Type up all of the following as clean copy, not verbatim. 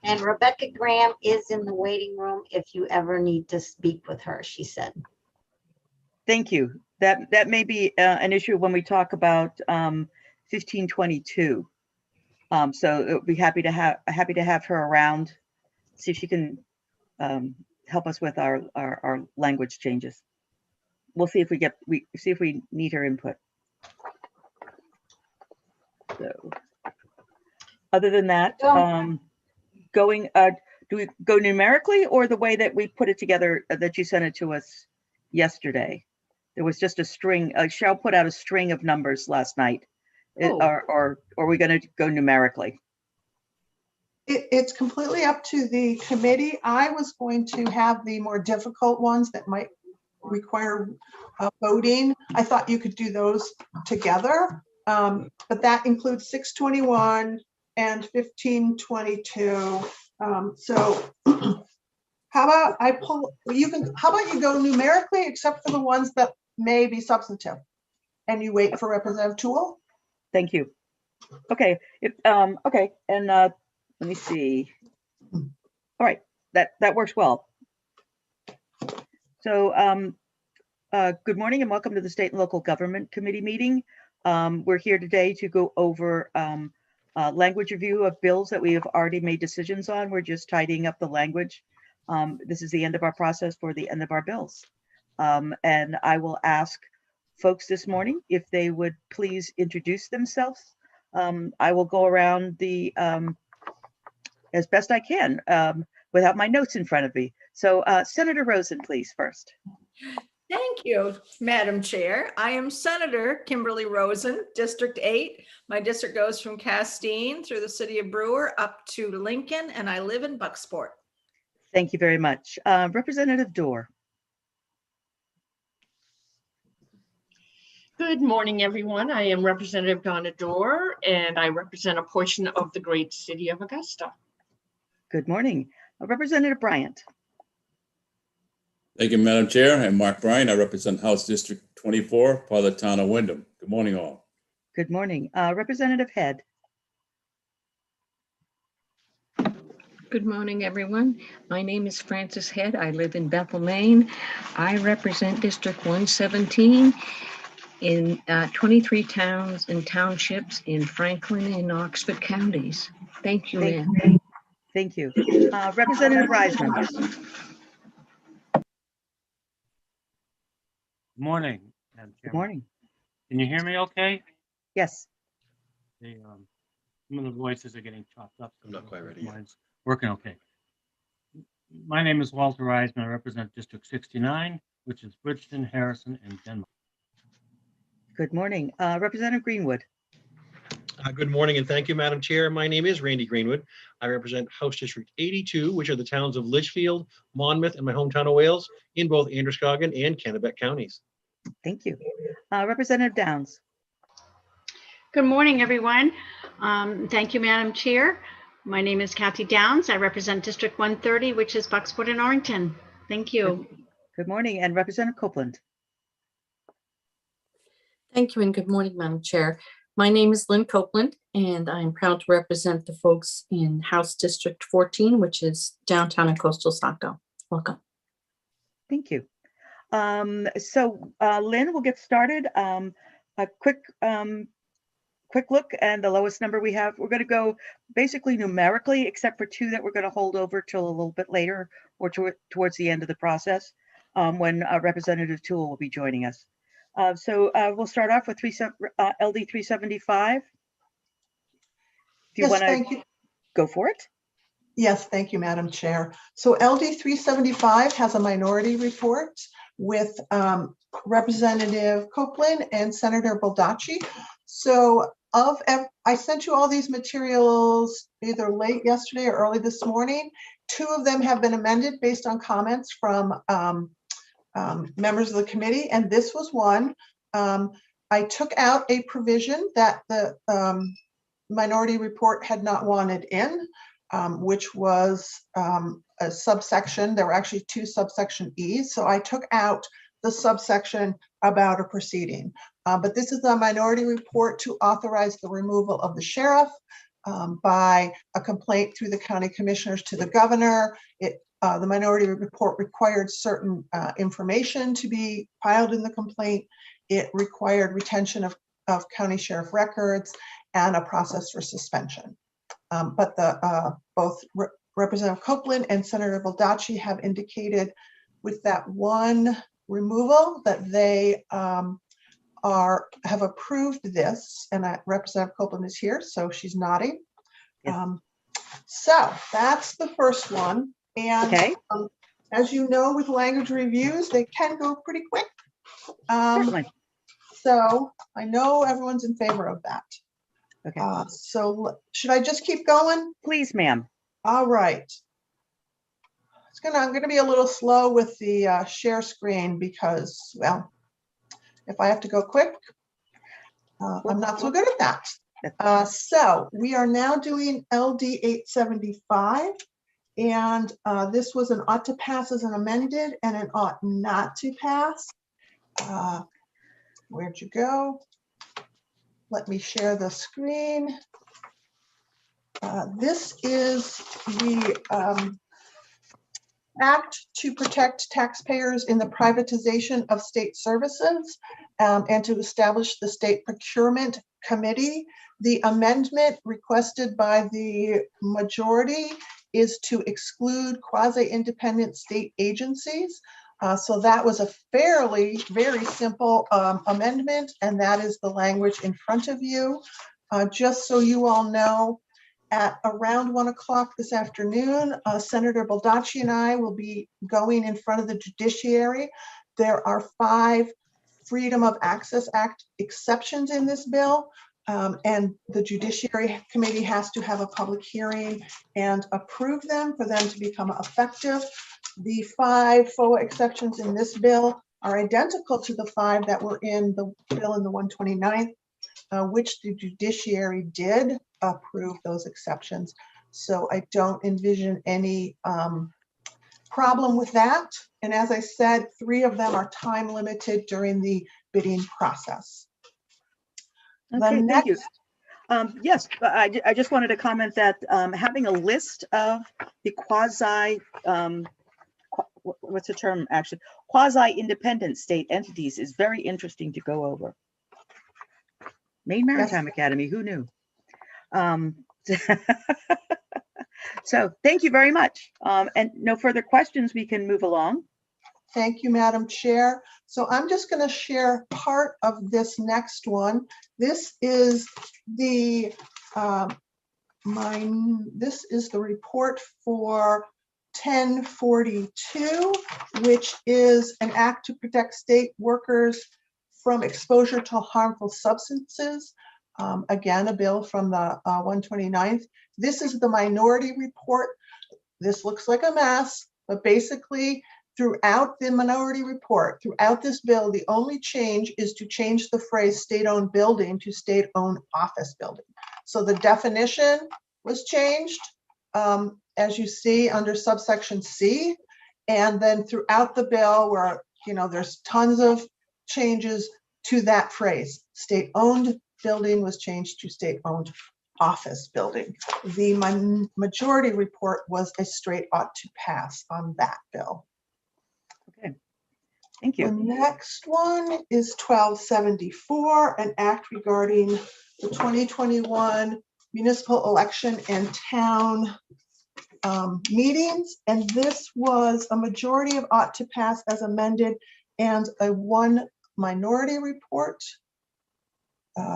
And Rebecca Graham is in the waiting room if you ever need to speak with her, she said. Thank you. That may be an issue when we talk about 1522. So it would be happy to have her around, see if she can help us with our language changes. We'll see if we need her input. So other than that, do we go numerically or the way that we put it together that you sent it to us yesterday? There was just a string. Cheryl put out a string of numbers last night. Or are we going to go numerically? It's completely up to the committee. I was going to have the more difficult ones that might require voting. I thought you could do those together, but that includes 621 and 1522. So how about how about you go numerically except for the ones that may be substantive and you wait for Representative Toole? Thank you. Okay. Okay. And let me see. All right. That works well. So good morning and welcome to the State and Local Government Committee meeting. We're here today to go over language review of bills that we have already made decisions on. We're just tidying up the language. This is the end of our process for the end of our bills. And I will ask folks this morning if they would please introduce themselves. I will go around the as best I can without my notes in front of me. So Senator Rosen, please, first. Thank you, Madam Chair. I am Senator Kimberly Rosen, District 8. My district goes from Castine through the city of Brewer up to Lincoln, and I live in Bucksport. Thank you very much. Representative Dorr. Good morning, everyone. I am Representative Donna Dorr, and I represent a portion of the great city of Augusta. Good morning. Representative Bryant. Thank you, Madam Chair. I'm Mark Bryant. I represent House District 24, part of the town of Wyndham. Good morning, all. Good morning. Representative Head. Good morning, everyone. My name is Frances Head. I live in Bethel, Maine. I represent District 117 in 23 towns and townships in Franklin and Oxford counties. Thank you, Ann. Thank you. Representative Reisman. Good morning. Good morning. Can you hear me okay? Yes. Some of the voices are getting chopped up. I'm not quite ready yet. Mine's working okay. My name is Walter Reisman. I represent District 69, which is Bridgeton, Harrison, and Denmark. Good morning. Representative Greenwood. Good morning and thank you, Madam Chair. My name is Randy Greenwood. I represent House District 82, which are the towns of Litchfield, Monmouth, and my hometown of Wales in both Androscoggin and Kennebec counties. Thank you. Representative Downs. Good morning, everyone. Thank you, Madam Chair. My name is Kathy Downs. I represent District 130, which is Bucksport and Orrington. Thank you. Good morning. And Representative Copeland. Thank you and good morning, Madam Chair. My name is Lynn Copeland, and I'm proud to represent the folks in House District 14, which is downtown and coastal Saco. Welcome. Thank you. So Lynn, we'll get started. A quick look, and the lowest number we have, we're going to go basically numerically, except for two that we're going to hold over till a little bit later or towards the end of the process when Representative Toole will be joining us. So we'll start off with LD 375. If you want to go for it. Yes, thank you, Madam Chair. So LD 375 has a minority report with Representative Copeland and Senator Baldacci. So I sent you all these materials either late yesterday or early this morning. Two of them have been amended based on comments from members of the committee, and this was one. I took out a provision that the minority report had not wanted in, which was a subsection. There were actually two subsection E's, so I took out the subsection about a proceeding. But this is a minority report to authorize the removal of the sheriff, by a complaint through the county commissioners to the governor. The minority report required certain information to be filed in the complaint. It required retention of county sheriff records and a process for suspension. But both Representative Copeland and Senator Baldacci have indicated with that one removal that they have approved this, and Representative Copeland is here, so she's nodding. Yes. So that's the first one. And Okay. As you know, with language reviews, they can go pretty quick. Certainly. So I know everyone's in favor of that. Okay. So should I just keep going? Please, ma'am. All right. I'm going to be a little slow with the share screen because, well, if I have to go quick, I'm not so good at that. So we are now doing LD 875. And this was an ought to pass as an amended and an ought not to pass. Where'd you go? Let me share the screen. This is the Act to protect taxpayers in the privatization of state services and to establish the State Procurement Committee. The amendment requested by the majority is to exclude quasi-independent state agencies. So that was a very simple amendment, and that is the language in front of you. Just so you all know, at around 1 o'clock this afternoon, Senator Baldacci and I will be going in front of the judiciary. There are 5 Freedom of Access Act exceptions in this bill. And the Judiciary Committee has to have a public hearing and approve them for them to become effective. The 5 FOA exceptions in this bill are identical to the 5 that were in the bill in the 129th, which the judiciary did approve those exceptions. So I don't envision any problem with that. And as I said, 3 of them are time limited during the bidding process. Okay, thank you. Yes, I just wanted to comment that having a list of the what's the term actually, quasi-independent state entities is very interesting to go over. Maine Maritime Academy, who knew? So thank you very much. And no further questions, we can move along. Thank you, Madam Chair. So I'm just going to share part of this next one. This is the this is the report for 1042, which is an act to protect state workers from exposure to harmful substances. Again, a bill from the 129th. This is the minority report. This looks like a mess, but basically throughout the minority report, throughout this bill, the only change is to change the phrase state-owned building to state-owned office building. So the definition was changed, as you see under subsection C, and then throughout the bill where, there's tons of changes to that phrase. State-owned building was changed to state-owned office building. The majority report was a straight ought to pass on that bill. Okay, thank you. The next one is 1274, an act regarding the 2021 municipal election and town meetings. And this was a majority of ought to pass as amended and a 1 minority report,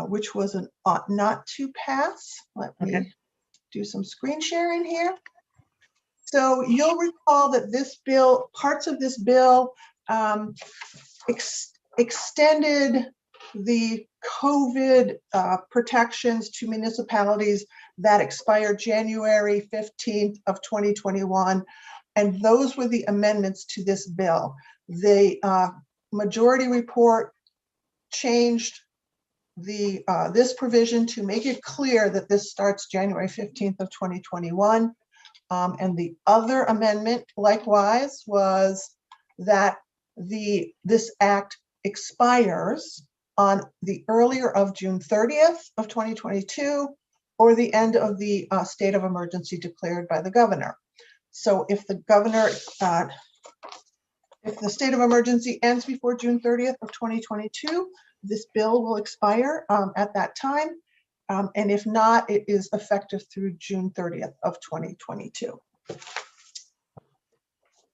which was an ought not to pass. Let me do some screen sharing here. So you'll recall that this bill, parts of this bill extended the COVID protections to municipalities that expired January 15th of 2021. And those were the amendments to this bill. The majority report changed this provision to make it clear that this starts January 15th of 2021. And the other amendment likewise was that this act expires on the earlier of June 30th of 2022 or the end of the state of emergency declared by the governor. So if the governor, if the state of emergency ends before June 30th of 2022, this bill will expire at that time. And if not, it is effective through June 30th of 2022.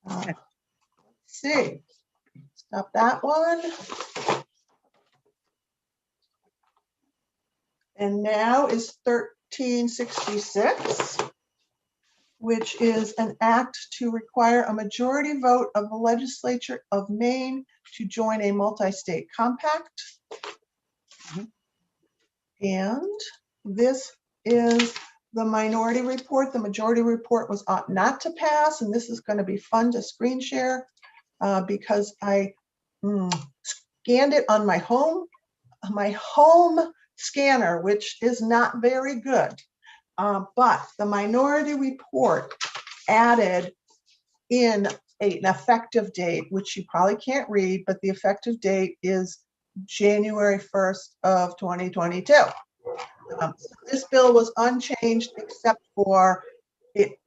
Let's see, stop that one. And now is 1366, which is an act to require a majority vote of the legislature of Maine to join a multi-state compact. And this is the minority report. The majority report was ought not to pass, and this is going to be fun to screen share because I scanned it on my home scanner, which is not very good. But the minority report added in an effective date, which you probably can't read, but the effective date is January 1st of 2022. So this bill was unchanged except for it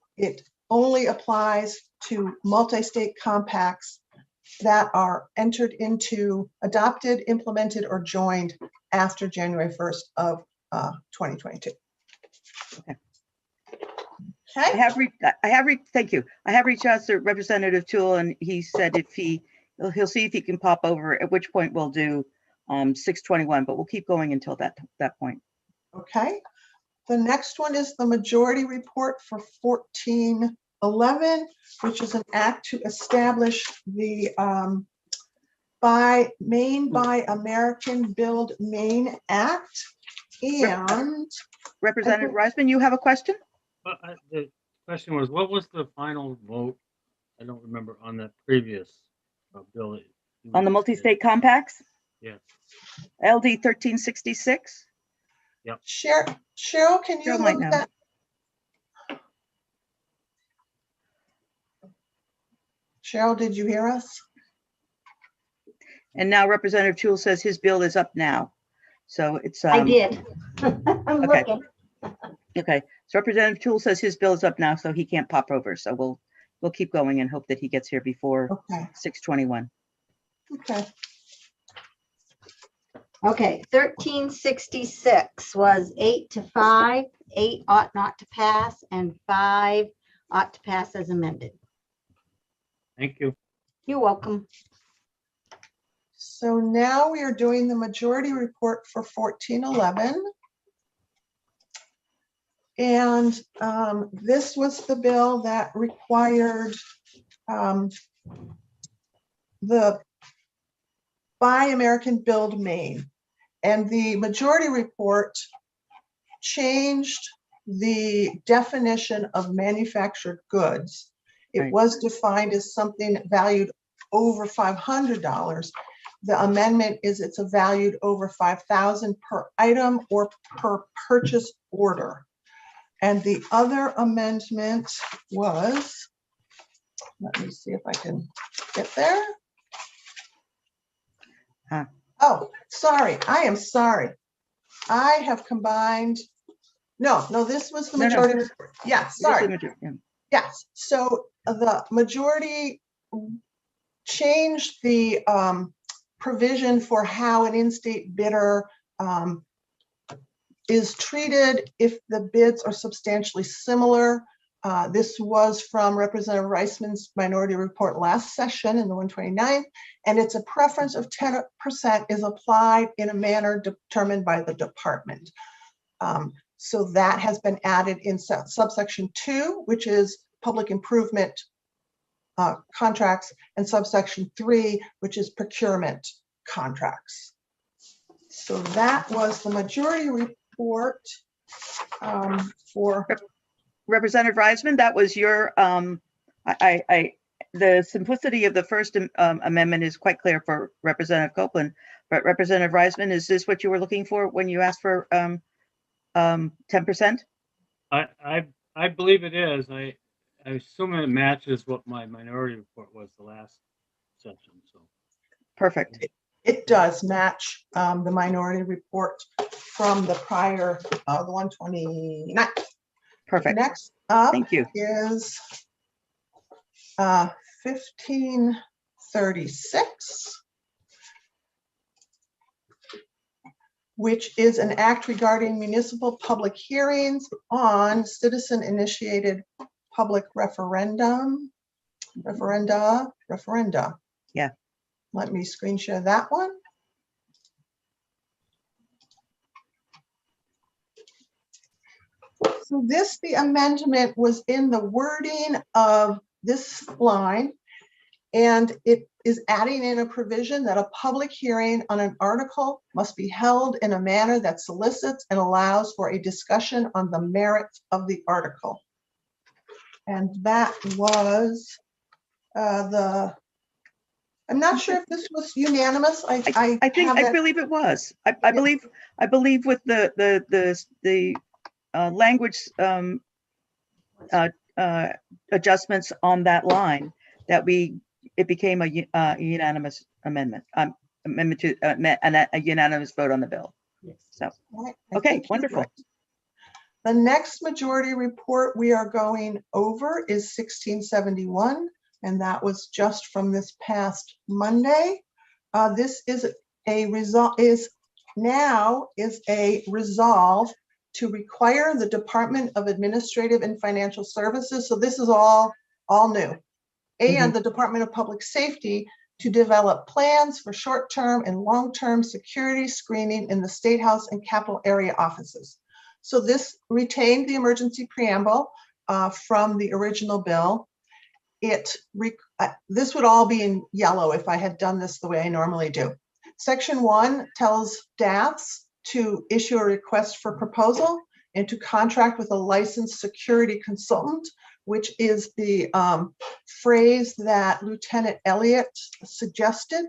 only applies to multi-state compacts that are entered into, adopted, implemented, or joined after January 1st of 2022. Okay. Okay. Thank you. I have reached out to Representative Toole, and he said if he'll see if he can pop over, at which point we'll do 621, but we'll keep going until that point. Okay. The next one is the majority report for 1411, which is an act to establish the Maine Buy American Build Maine Act. And Representative Reisman, you have a question? The question was, what was the final vote? I don't remember on that previous bill. On the multi-state compacts? Yes. LD 1366? Yep. Cheryl, can you look that? Cheryl, did you hear us? And now Representative Toole says his bill is up now. So it's I did. I'm okay. looking. Okay. So Representative Toole says his bill is up now, so he can't pop over. So we'll keep going and hope that he gets here before 621. Okay. Okay, 1366 was 8 to 5, 8 ought not to pass, and 5 ought to pass as amended. Thank you. You're welcome. So now we are doing the majority report for 1411. And this was the bill that required the Buy American Build Maine. And the majority report changed the definition of manufactured goods. It was defined as something valued over $500. The amendment is it's a valued over $5,000 per item or per purchase order. And the other amendment was, let me see if I can get there. Oh, sorry. I am sorry. I have combined. No, this was the majority. No. Yeah, sorry. Yes. So the majority changed the provision for how an in-state bidder is treated if the bids are substantially similar. This was from Representative Reisman's minority report last session in the 129th, and it's a preference of 10% is applied in a manner determined by the department. So that has been added in subsection 2, which is public improvement contracts, and subsection 3, which is procurement contracts. So that was the majority report for Representative Reisman, that was your, the simplicity of the first amendment is quite clear for Representative Copeland, but Representative Reisman, is this what you were looking for when you asked for 10%? I believe it is. I assume it matches what my minority report was the last session. So perfect. It does match the minority report. from the prior, the 129th. Perfect. Next up Thank you. is 1536, which is an act regarding municipal public hearings on citizen-initiated public referenda. Yeah. Let me screen share that one. So this, the amendment was in the wording of this line, and it is adding in a provision that a public hearing on an article must be held in a manner that solicits and allows for a discussion on the merits of the article. And that was I'm not sure if this was unanimous. I believe it was. I believe with the language adjustments on that line that it became a unanimous amendment. Amendment to a unanimous vote on the bill. So, okay, wonderful. The next majority report we are going over is 1671, and that was just from this past Monday. This is a resolve to require the Department of Administrative and Financial Services. So this is all new. And the Department of Public Safety to develop plans for short-term and long-term security screening in the State House and Capitol area offices. So this retained the emergency preamble from the original bill. This would all be in yellow if I had done this the way I normally do. Section 1 tells DAFs to issue a request for proposal and to contract with a licensed security consultant, which is the phrase that Lieutenant Elliott suggested.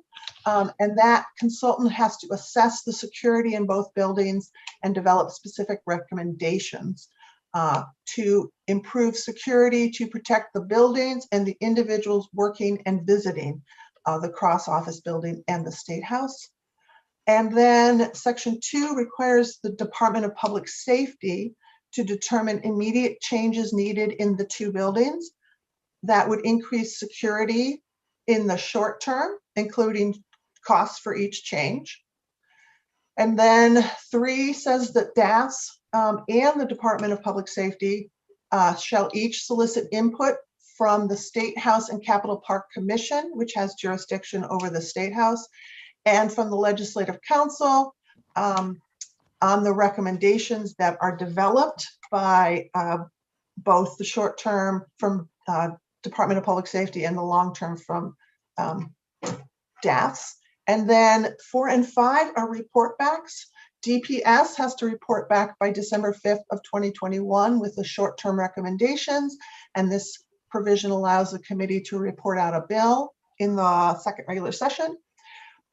And that consultant has to assess the security in both buildings and develop specific recommendations to improve security, to protect the buildings and the individuals working and visiting the cross office building and the State House. And then Section 2 requires the Department of Public Safety to determine immediate changes needed in the two buildings that would increase security in the short term, including costs for each change. And then 3 says that DAS and the Department of Public Safety shall each solicit input from the State House and Capitol Park Commission, which has jurisdiction over the State House, and from the Legislative Council on the recommendations that are developed by both the short term from Department of Public Safety and the long term from DAFs. And then 4 and 5 are report backs. DPS has to report back by December 5th of 2021 with the short-term recommendations. And this provision allows the committee to report out a bill in the second regular session.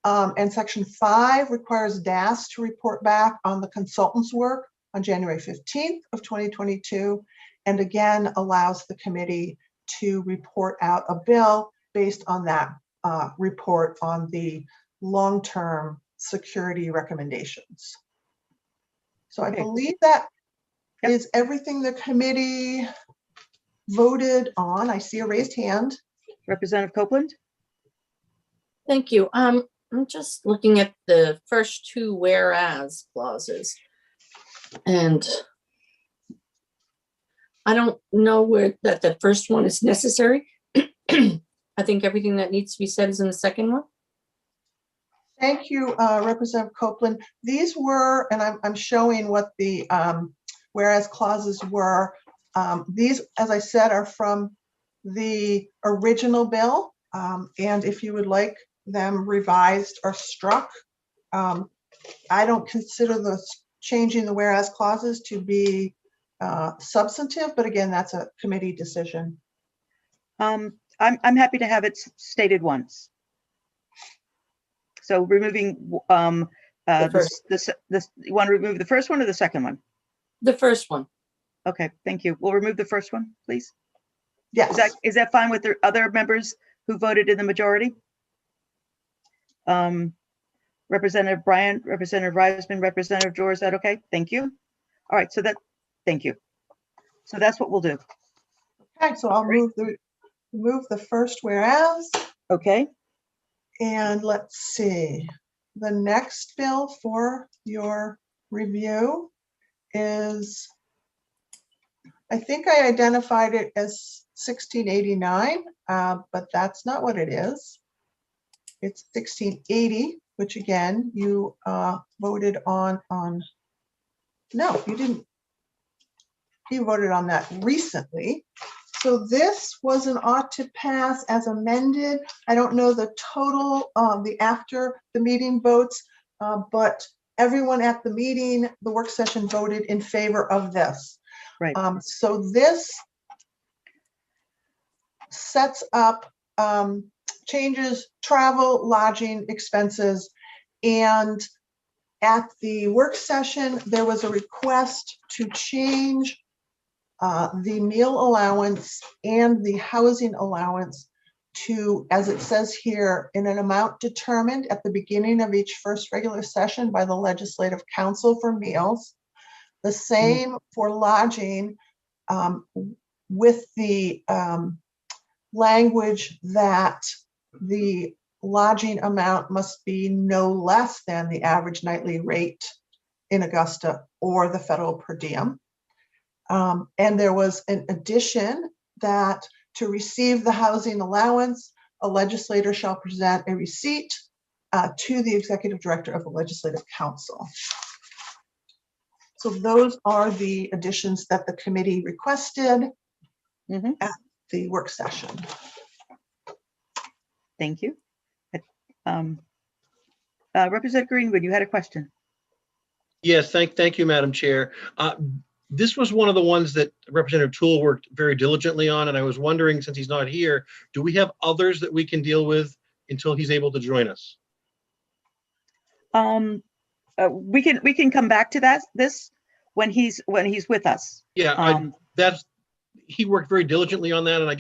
And Section 5 requires DAS to report back on the consultant's work on January 15th of 2022, and again allows the committee to report out a bill based on that report on the long-term security recommendations. So I believe that is everything the committee voted on. I see a raised hand. Representative Copeland? Thank you. I'm just looking at the first 2 whereas clauses, and I don't know where that the first one is necessary. I think everything that needs to be said is in the second one. Thank you, Representative Copeland. These were, and I'm showing what the whereas clauses were. These, as I said, are from the original bill. And if you would like them revised or struck, I don't consider the changing the whereas clauses to be substantive, but again, that's a committee decision. I'm happy to have it stated once. So removing you want to remove the first one or the second one? The first one. Okay, thank you. We'll remove the first one, please. Yes. Is that fine with the other members who voted in the majority? Representative Bryan, Representative Reisman, Representative Jor, is that okay? Thank you. All right, thank you. So that's what we'll do. Okay, so I'll move the first whereas. Okay, And let's see, the next bill for your review is, I think I identified it as 1689, but that's not what it is. It's 1680, which again, you voted on, no, you didn't. You voted on that recently. So this was an ought to pass as amended. I don't know the total, the after the meeting votes, but everyone at the meeting, the work session voted in favor of this. right. So this sets up, changes travel, lodging expenses. And at the work session, there was a request to change the meal allowance and the housing allowance to, as it says here, in an amount determined at the beginning of each first regular session by the Legislative Council for meals. The same for lodging, with the language that the lodging amount must be no less than the average nightly rate in Augusta or the federal per diem. And there was an addition that to receive the housing allowance, a legislator shall present a receipt to the executive director of the Legislative Council. So those are the additions that the committee requested at the work session. Thank you. Representative Greenwood, you had a question. Yes, thank you, Madam Chair. This was one of the ones that Representative Toole worked very diligently on, and I was wondering, since he's not here, do we have others that we can deal with until he's able to join us? We can come back to this when he's with us. Yeah, he worked very diligently on that, and I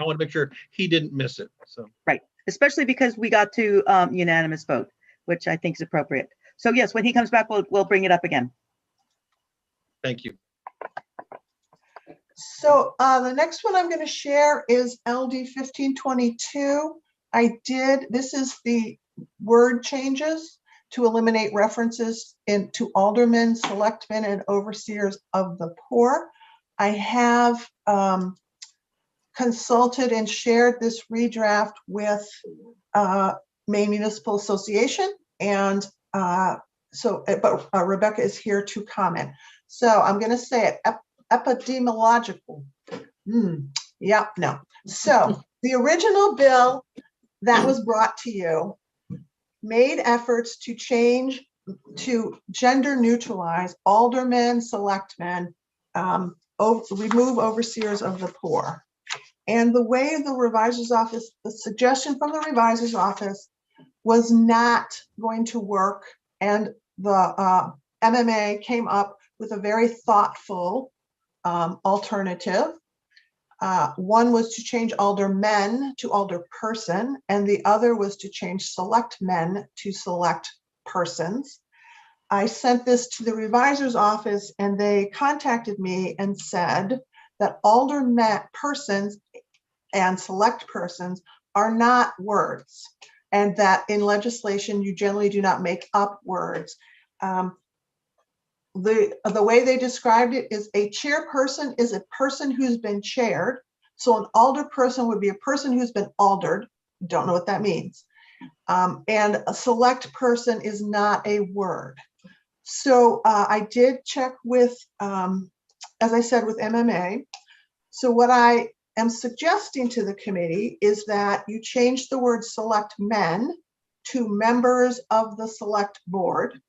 want to make sure he didn't miss it. So right, especially because we got to unanimous vote, which I think is appropriate. So yes, when he comes back, we'll bring it up again. Thank you. So the next one I'm going to share is LD 1522. This is the word changes to eliminate references to aldermen, selectmen, and overseers of the poor. I have consulted and shared this redraft with Maine Municipal Association, and but Rebecca is here to comment. So I'm going to say it. Epidemiological. Yeah, no. So the original bill that was brought to you made efforts to change, to gender neutralize aldermen, selectmen, remove overseers of the poor. And the way the revisor's office, the suggestion from the revisor's office was not going to work. And the MMA came up with a very thoughtful alternative. One was to change aldermen to alderperson, and the other was to change select men to select persons. I sent this to the revisor's office, and they contacted me and said that aldermen persons and select persons are not words, and that in legislation you generally do not make up words. The way they described it is a chairperson is a person who's been chaired. So an alderperson would be a person who's been aldered. Don't know what that means. And a select person is not a word. So I did check with, as I said, with MMA. So what I am suggesting to the committee is that you change the word select men to members of the select board,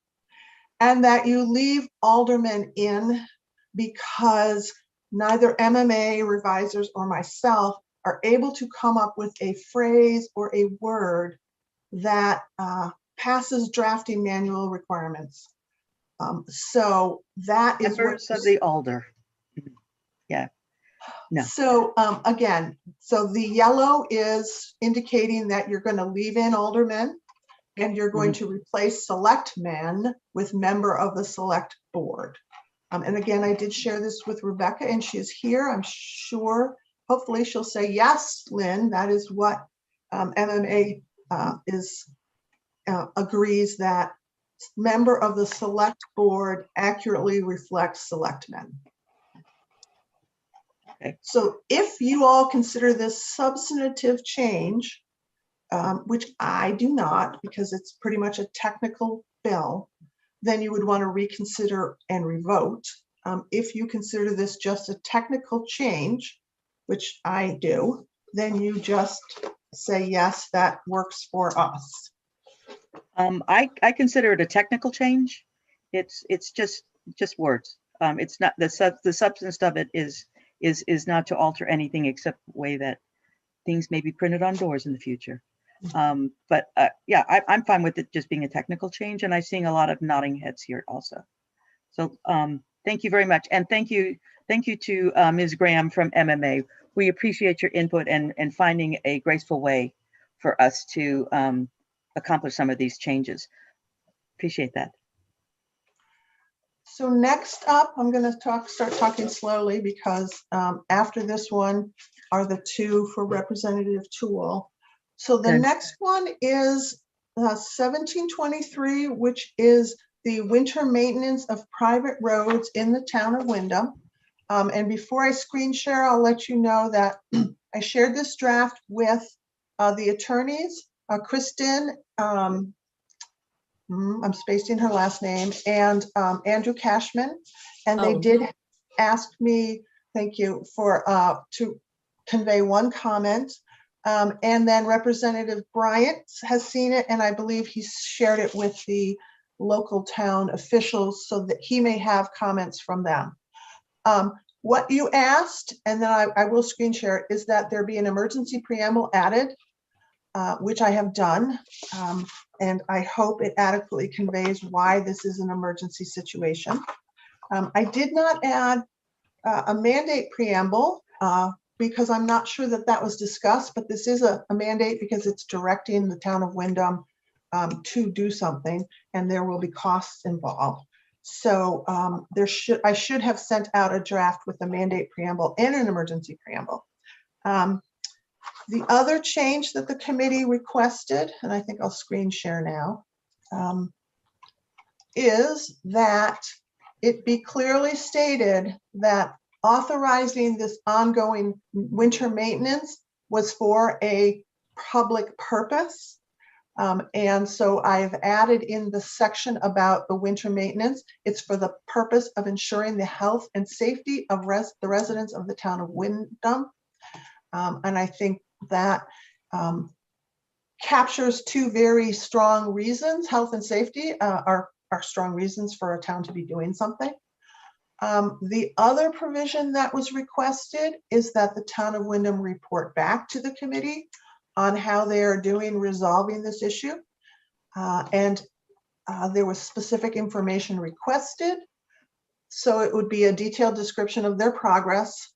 and that you leave aldermen in because neither MMA, revisors, or myself are able to come up with a phrase or a word that passes drafting manual requirements. So that is members of the alder. Yeah. No. So again, so the yellow is indicating that you're going to leave in aldermen. And you're going to replace selectmen with member of the select board. And again, I did share this with Rebecca, and she is here. I'm sure, hopefully she'll say, yes, Lynn, that is what MMA agrees, that member of the select board accurately reflects selectmen. Okay. So if you all consider this substantive change, which I do not, because it's pretty much a technical bill, then you would want to reconsider and revote. If you consider this just a technical change, which I do, then you just say, yes, that works for us. I consider it a technical change. It's just words. It's not the substance of it is not to alter anything except the way that things may be printed on doors in the future. But yeah, I'm fine with it just being a technical change, and I'm seeing a lot of nodding heads here also. So thank you very much, and thank you to Ms. Graham from MMA. We appreciate your input and finding a graceful way for us to accomplish some of these changes. Appreciate that. So next up, I'm going to start talking slowly, because after this one are the two for Representative Toole. So the Good. next one is 1723, which is the winter maintenance of private roads in the town of Wyndham. And before I screen share, I'll let you know that I shared this draft with the attorneys, Kristen, I'm spacing her last name, and Andrew Cashman, and they did ask me, thank you, for to convey one comment. And then Representative Bryant has seen it, and I believe he's shared it with the local town officials so that he may have comments from them. What you asked, and then I will screen share it, is that there be an emergency preamble added, which I have done. And I hope it adequately conveys why this is an emergency situation. I did not add a mandate preamble because I'm not sure that that was discussed, but this is a mandate because it's directing the town of Wyndham to do something, and there will be costs involved. So I should have sent out a draft with a mandate preamble and an emergency preamble. The other change that the committee requested, and I think I'll screen share now, is that it be clearly stated that authorizing this ongoing winter maintenance was for a public purpose. And so I've added in the section about the winter maintenance. It's for the purpose of ensuring the health and safety of the residents of the town of Wyndham. And I think that captures two very strong reasons. Health and safety are strong reasons for a town to be doing something. The other provision that was requested is that the town of Wyndham report back to the committee on how they are doing resolving this issue. And there was specific information requested. So it would be a detailed description of their progress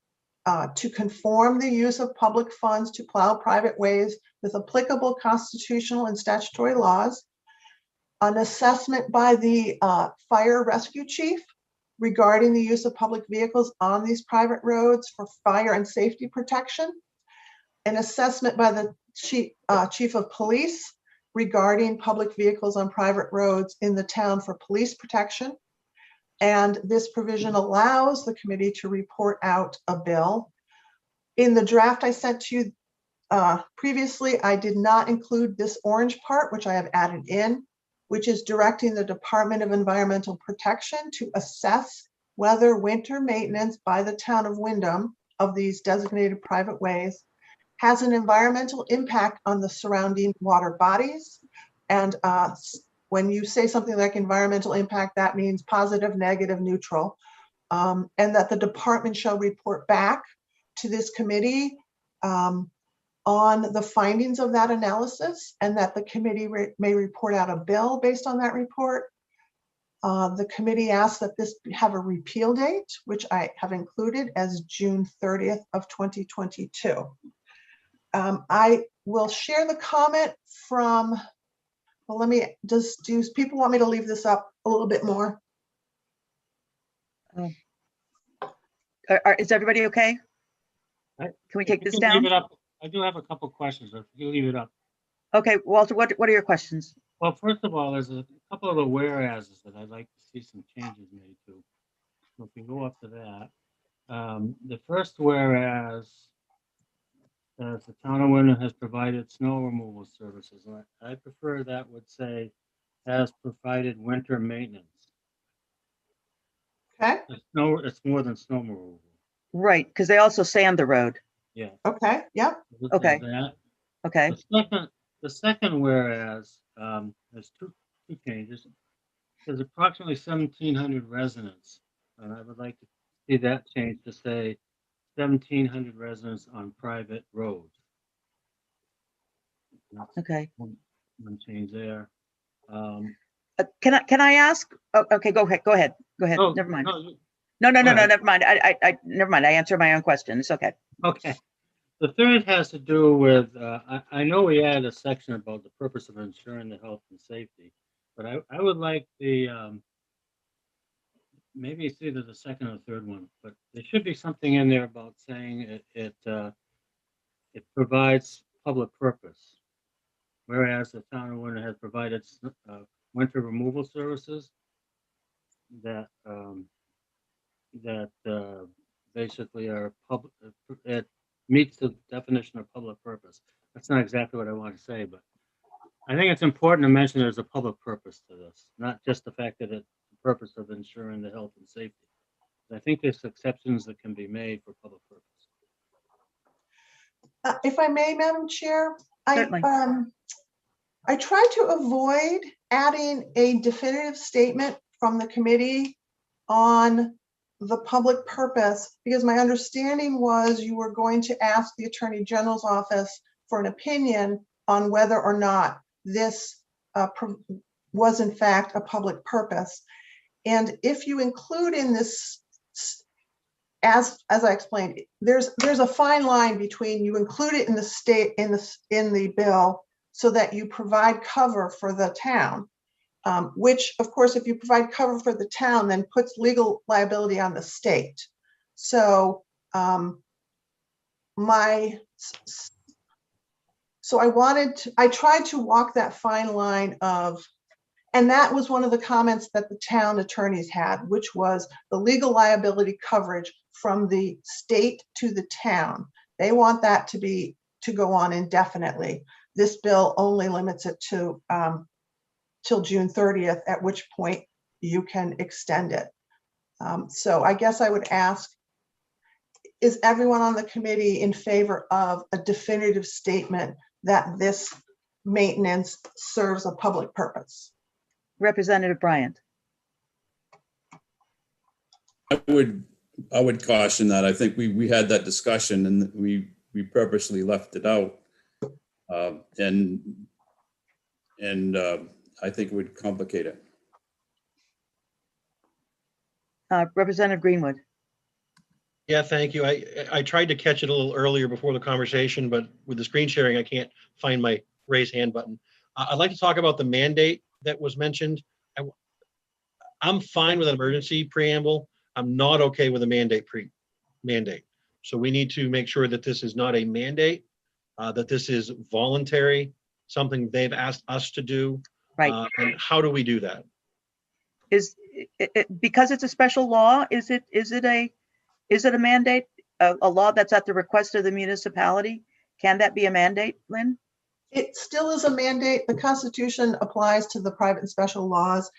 to conform the use of public funds to plow private ways with applicable constitutional and statutory laws, an assessment by the fire rescue chief regarding the use of public vehicles on these private roads for fire and safety protection, an assessment by the chief of police regarding public vehicles on private roads in the town for police protection. And this provision allows the committee to report out a bill. In the draft I sent to you previously, I did not include this orange part, which I have added in, which is directing the Department of Environmental Protection to assess whether winter maintenance by the town of Wyndham of these designated private ways has an environmental impact on the surrounding water bodies. And when you say something like environmental impact, that means positive, negative, neutral, and that the department shall report back to this committee on the findings of that analysis, and that the committee may report out a bill based on that report. The committee asked that this have a repeal date, which I have included as June 30th of 2022. I will share the comment from, Well, do people want me to leave this up a little bit more? Is everybody okay? Can we take this down? Leave it up. I do have a couple questions. If you leave it up. Okay, Walter, what are your questions? Well, first of all, there's a couple of the whereases that I'd like to see some changes made to. So if we go up to that, the first whereas says the town of Wyndham has provided snow removal services. And I prefer that would say has provided winter maintenance. Okay, It's more than snow removal. Right, because they also sand the road. Yeah. okay, yep, Okay. That. Okay, The second whereas, there's two changes. There's approximately 1,700 residents, and I would like to see that change to say 1,700 residents on private roads. That's okay. one change there. Can I ask? Oh, okay, go ahead. Oh, Never mind. no, No, go ahead. never mind. I never mind. I answered my own question. It's okay. Okay. The third has to do with, I know we added a section about the purpose of ensuring the health and safety, but I would like the, maybe it's either the second or third one, but there should be something in there about saying it provides public purpose. Whereas the town of Wyndham has provided winter removal services that basically are public, it meets the definition of public purpose. That's not exactly what I want to say, but I think it's important to mention there's a public purpose to this, not just the fact that it's the purpose of ensuring the health and safety. I think there's exceptions that can be made for public purpose. if I may, Madam Chair, Certainly. I try to avoid adding a definitive statement from the committee on the public purpose, because my understanding was you were going to ask the Attorney General's office for an opinion on whether or not this was in fact a public purpose. And if you include in this, as I explained, there's a fine line between you include it in the bill so that you provide cover for the town, which of course, if you provide cover for the town, then puts legal liability on the state. So I tried to walk that fine line of, and that was one of the comments that the town attorneys had, which was the legal liability coverage from the state to the town. They want that to go on indefinitely. This bill only limits it to till June 30th, at which point you can extend it. So I guess I would ask, is everyone on the committee in favor of a definitive statement that this maintenance serves a public purpose? Representative Bryant. I would caution that. I think we had that discussion and we purposely left it out. And I think it would complicate it. Representative Greenwood. Yeah, thank you. I tried to catch it a little earlier before the conversation, but with the screen sharing, I can't find my raise hand button. I'd like to talk about the mandate that was mentioned. I'm fine with an emergency preamble. I'm not okay with a mandate. So we need to make sure that this is not a mandate, that this is voluntary, something they've asked us to do. Right. And how do we do that? Is it because it's a special law? Is it a mandate? A law that's at the request of the municipality? Can that be a mandate, Lynn? It still is a mandate. The Constitution applies to the private and special laws.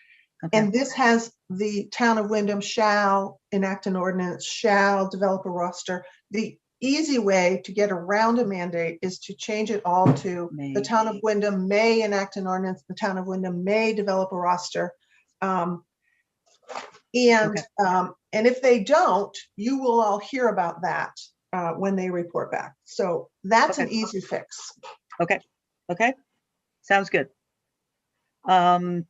Okay. And this has the town of Wyndham shall enact an ordinance, shall develop a roster. The easy way to get around a mandate is to change it all to the town of Wyndham may enact an ordinance, the town of Wyndham may develop a roster. And if they don't, you will all hear about that when they report back. So that's an easy fix. Okay. Sounds good. And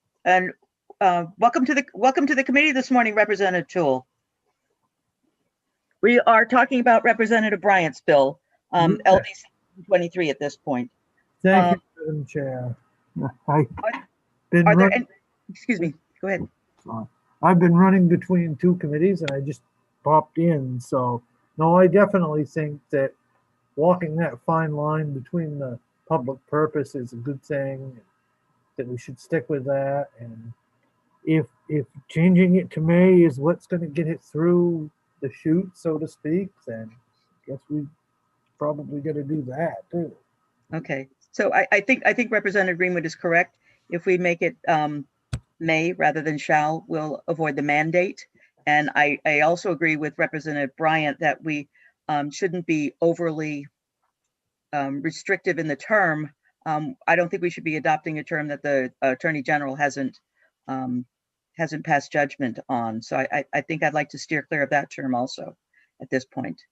welcome to the committee this morning, Representative Toole. We are talking about Representative Bryant's bill, LD 23 at this point. Thank you, Madam Chair. been Are there, running, excuse me, go ahead. I've been running between two committees and I just popped in. So, no, I definitely think that walking that fine line between the public purpose is a good thing, that we should stick with that. And if changing it to May is what's going to get it through the chute, so to speak, then I guess we probably got to do that too. Okay, so I think Representative Greenwood is correct. If we make it may rather than shall, we'll avoid the mandate. And I also agree with Representative Bryant that we shouldn't be overly restrictive in the term. I don't think we should be adopting a term that the Attorney General hasn't passed judgment on. So I think I'd like to steer clear of that term also at this point.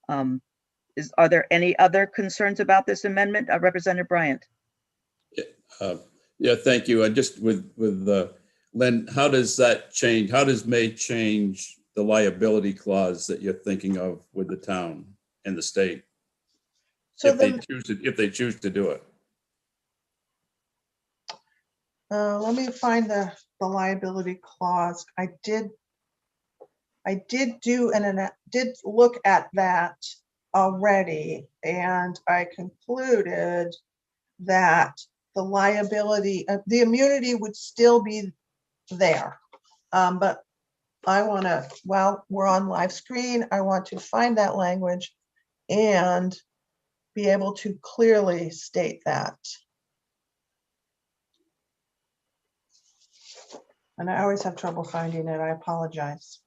Are there any other concerns about this amendment? Representative Bryant? Yeah, thank you. And just with Len, how does that change? How does May change the liability clause that you're thinking of with the town and the state? So if they choose to do it. let me find the liability clause. I did look at that already, and I concluded that the liability, the immunity would still be there. But I want to, while we're on live screen, I want to find that language and be able to clearly state that. And I always have trouble finding it. I apologize.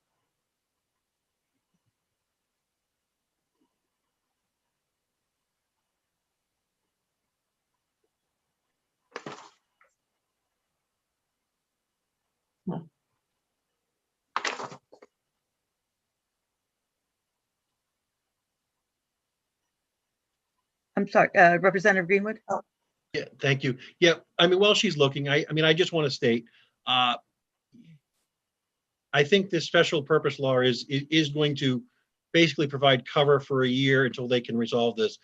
I'm sorry, Representative Greenwood? Yeah, thank you. Yeah, I mean, while she's looking, I mean, I just want to state, I think this special purpose law is going to basically provide cover for a year until they can resolve this.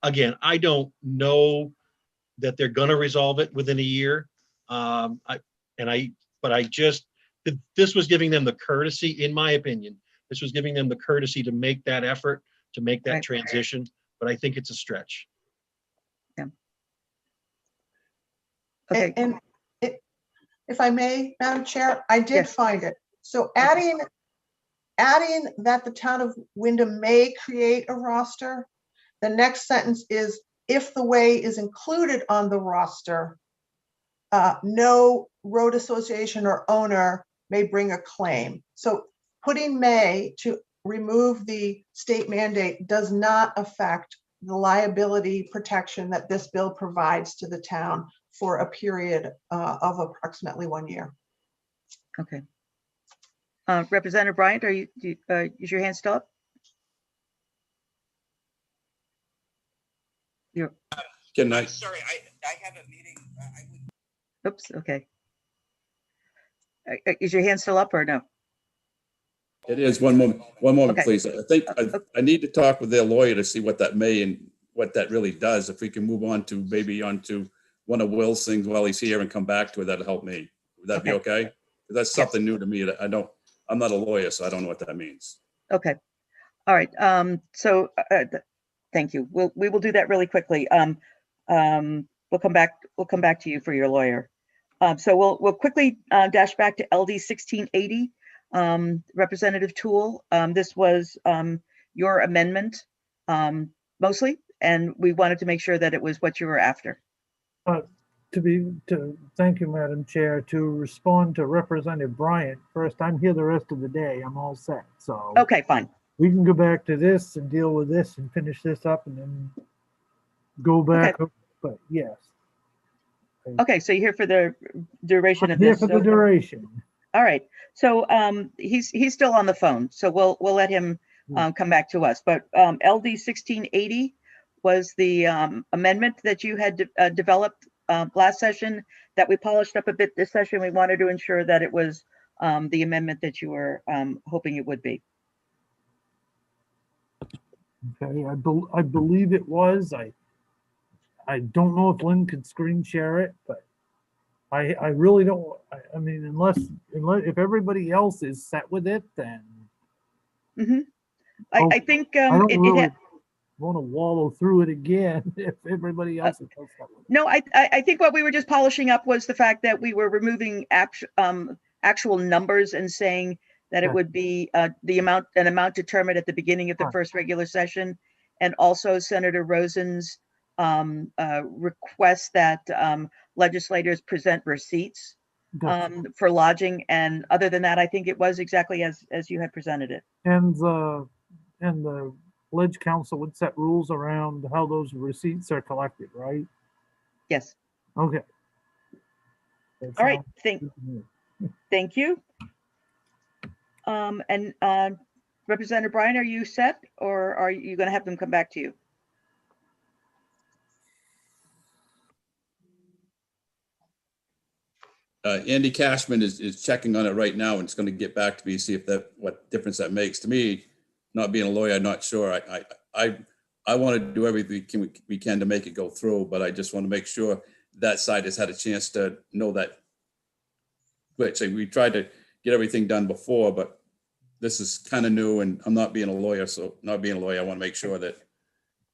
Again, I don't know that they're going to resolve it within a year. This was giving them the courtesy, in my opinion, this was giving them the courtesy to make that effort, to make that transition, but I think it's a stretch. Yeah. Okay. And if I may, Madam Chair, I did find it. So adding that the town of Wyndham may create a roster, the next sentence is, if the way is included on the roster, no road association or owner may bring a claim. So putting may to remove the state mandate does not affect the liability protection that this bill provides to the town for a period of approximately 1 year. Okay. Representative Bryant, are you, is your hand still up? Can I? Sorry, I have a meeting. Oops, okay. Is your hand still up or no? It is. One moment, Okay. please. I think I need to talk with their lawyer to see what that may and what that really does. If we can move on to maybe onto one of Will's things while he's here and come back to it, that'll help me. Would that be okay? That's something new to me that I'm not a lawyer, so I don't know what that means. Okay. All right. Thank you. We will do that really quickly. We'll come back to you for your lawyer. So we'll quickly dash back to LD 1680, Representative Toole. This was your amendment mostly, and we wanted to make sure that it was what you were after. Thank you, Madam Chair. To respond to Representative Bryant, first, I'm here the rest of the day. I'm all set. So okay, fine. We can go back to this and deal with this and finish this up and then go back. Okay. But yes. Okay, so you're here for the duration of here this. for the duration. All right. So he's still on the phone, so we'll let him come back to us. But LD 1680 was the amendment that you had developed last session that we polished up a bit this session. We wanted to ensure that it was the amendment that you were hoping it would be. Okay, I believe it was. I don't know if Lynn could screen share it, but I really don't, I mean, unless, if everybody else is set with it, then Mhm. Oh, I think I don't it really want to wallow through it again if everybody else is so set with it. no, I think what we were just polishing up was the fact that we were removing actual numbers and saying that it Okay. would be an amount determined at the beginning of the Right. first regular session. And also Senator Rosen's request that legislators present receipts Gotcha. for lodging. And other than that, I think it was exactly as you had presented it. And the Ledge Council would set rules around how those receipts are collected, right? Yes. Okay. That All right. sounds good to me. Thank you. And Representative Bryan, are you set, or are you going to have them come back to you? Andy Cashman is checking on it right now, and it's going to get back to me, see if what difference that makes. To me, not being a lawyer, I'm not sure. I want to do everything we can to make it go through, but I just want to make sure that side has had a chance to know that. Which we tried to get everything done before, but this is kind of new, and I'm not being a lawyer, so not being a lawyer, I want to make sure that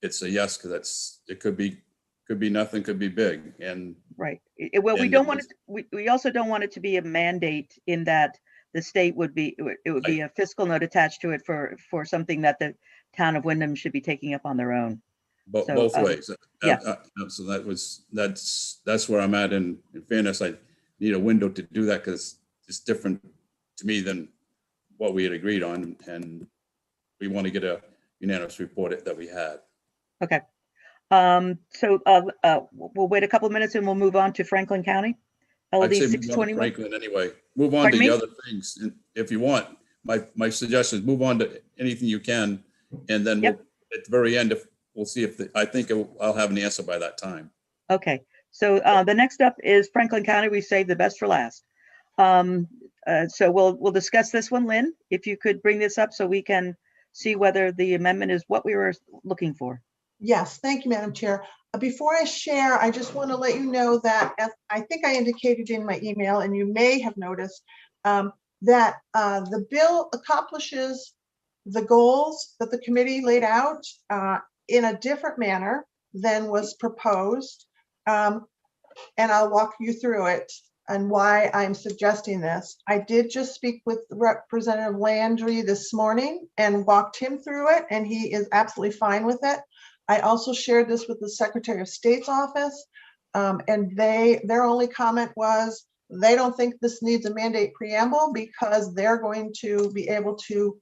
it's a yes, because it could be nothing, could be big, and Right. Well, we and don't want it. We also don't want it to be a mandate in that the state would be. It would be a fiscal note attached to it for something that the town of Wyndham should be taking up on their own. So, both ways. yeah. So that's where I'm at. In fairness, I need a window to do that because it's different to me than what we had agreed on, and we want to get a unanimous report that we had. Okay. So we'll wait a couple of minutes and we'll move on to Franklin County. I'd LD say move on to 621. Franklin anyway. Move on Pardon to the me? other things if you want. My suggestion is move on to anything you can, and then Yep. we'll, at the very end, we'll see if I think I'll have an answer by that time. Okay. So the next up is Franklin County. We saved the best for last. So we'll discuss this one, Lynn, if you could bring this up so we can see whether the amendment is what we were looking for. Yes, thank you, Madam Chair. Before I share, I just want to let you know that, as I think I indicated in my email, and you may have noticed, that the bill accomplishes the goals that the committee laid out in a different manner than was proposed. And I'll walk you through it and why I'm suggesting this. I did just speak with Representative Landry this morning and walked him through it, and he is absolutely fine with it. I also shared this with the Secretary of State's office, and their only comment was they don't think this needs a mandate preamble because they're going to be able to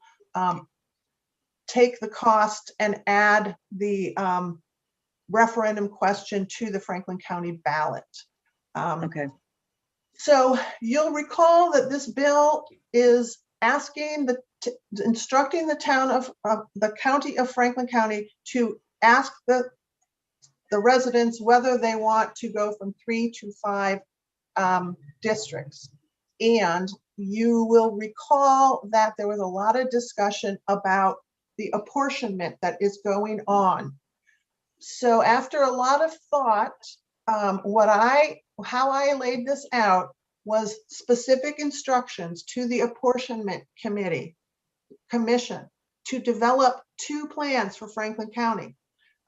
take the cost and add the referendum question to the Franklin County ballot. Okay. So you'll recall that this bill is asking instructing the town of the county of Franklin County to ask the residents whether they want to go from 3 to 5 districts. And you will recall that there was a lot of discussion about the apportionment that is going on. So after a lot of thought, how I laid this out was specific instructions to the apportionment commission to develop 2 plans for Franklin County,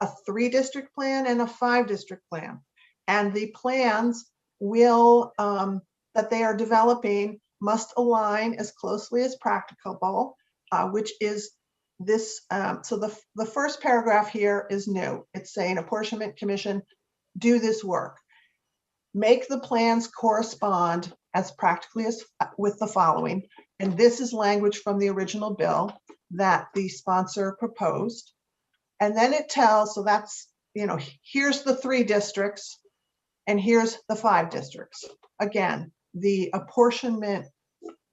a 3-district plan and a 5-district plan. And the plans will that they are developing must align as closely as practicable, which is this. So the first paragraph here is new. It's saying apportionment commission, do this work. Make the plans correspond as practically as with the following. And this is language from the original bill that the sponsor proposed. And then it tells, so that's, here's the 3 districts and here's the 5 districts. Again, the apportionment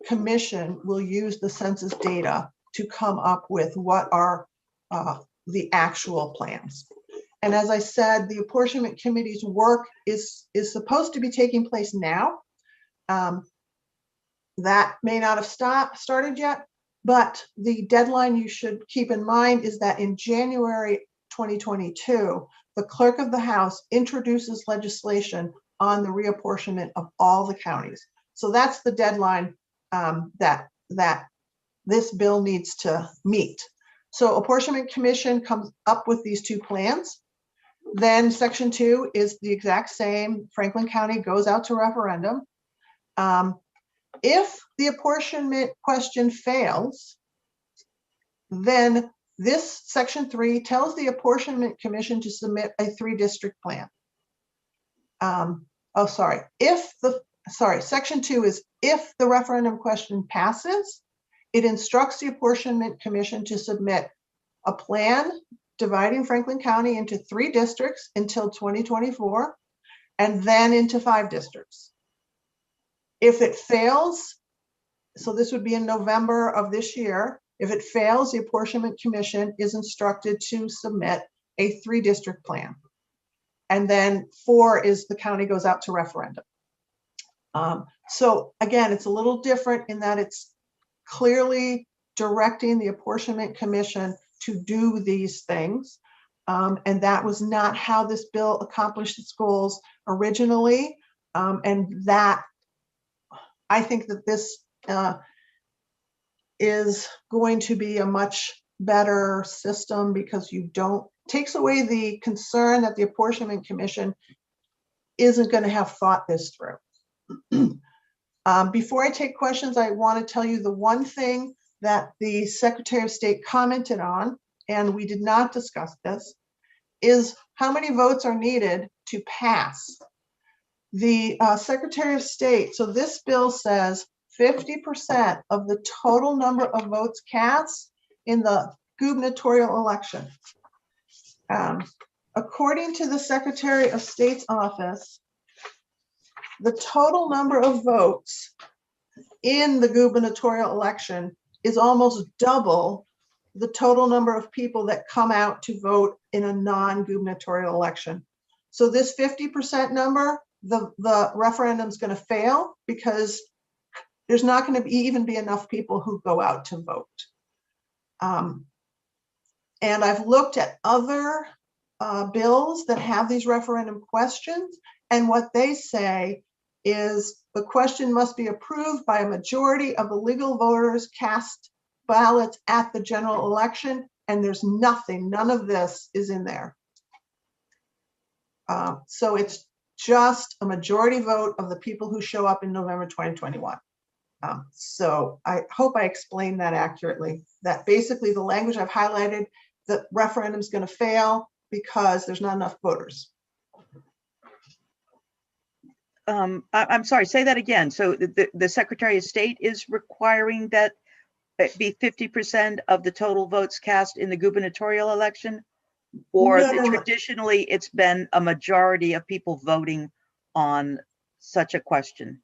commission will use the census data to come up with what are the actual plans. And as I said, the apportionment committee's work is supposed to be taking place now. That may not have started yet, but the deadline you should keep in mind is that in January 2022, the clerk of the House introduces legislation on the reapportionment of all the counties. So that's the deadline that this bill needs to meet. So Apportionment Commission comes up with these two plans. Then section 2 is the exact same. Franklin County goes out to referendum. If the apportionment question fails, then this section 3 tells the Apportionment Commission to submit a 3-district plan. Section 2 is if the referendum question passes, it instructs the Apportionment Commission to submit a plan dividing Franklin County into 3 districts until 2024, and then into 5 districts. If it fails, so this would be in November of this year, if it fails, the Apportionment Commission is instructed to submit a 3-district plan. And then 4 is the county goes out to referendum. So again, it's a little different in that it's clearly directing the Apportionment Commission to do these things. And that was not how this bill accomplished its goals originally. And that, I think that this is going to be a much better system because takes away the concern that the Apportionment Commission isn't going to have thought this through. Before I take questions, I want to tell you the one thing that the Secretary of State commented on, and we did not discuss this, is how many votes are needed to pass. The Secretary of State, so this bill says 50% of the total number of votes cast in the gubernatorial election. According to the Secretary of State's office, the total number of votes in the gubernatorial election is almost double the total number of people that come out to vote in a non-gubernatorial election. So this 50% number, the referendum is going to fail because there's not going to even be enough people who go out to vote. And I've looked at other bills that have these referendum questions, and what they say is the question must be approved by a majority of the legal voters cast ballots at the general election, and there's none of this is in there. So it's just a majority vote of the people who show up in November 2021. So I hope I explained that accurately, that basically the language I've highlighted, the referendum is going to fail because there's not enough voters. I'm sorry, say that again. So the Secretary of State is requiring that it be 50% of the total votes cast in the gubernatorial election, or No. traditionally it's been a majority of people voting on such a question?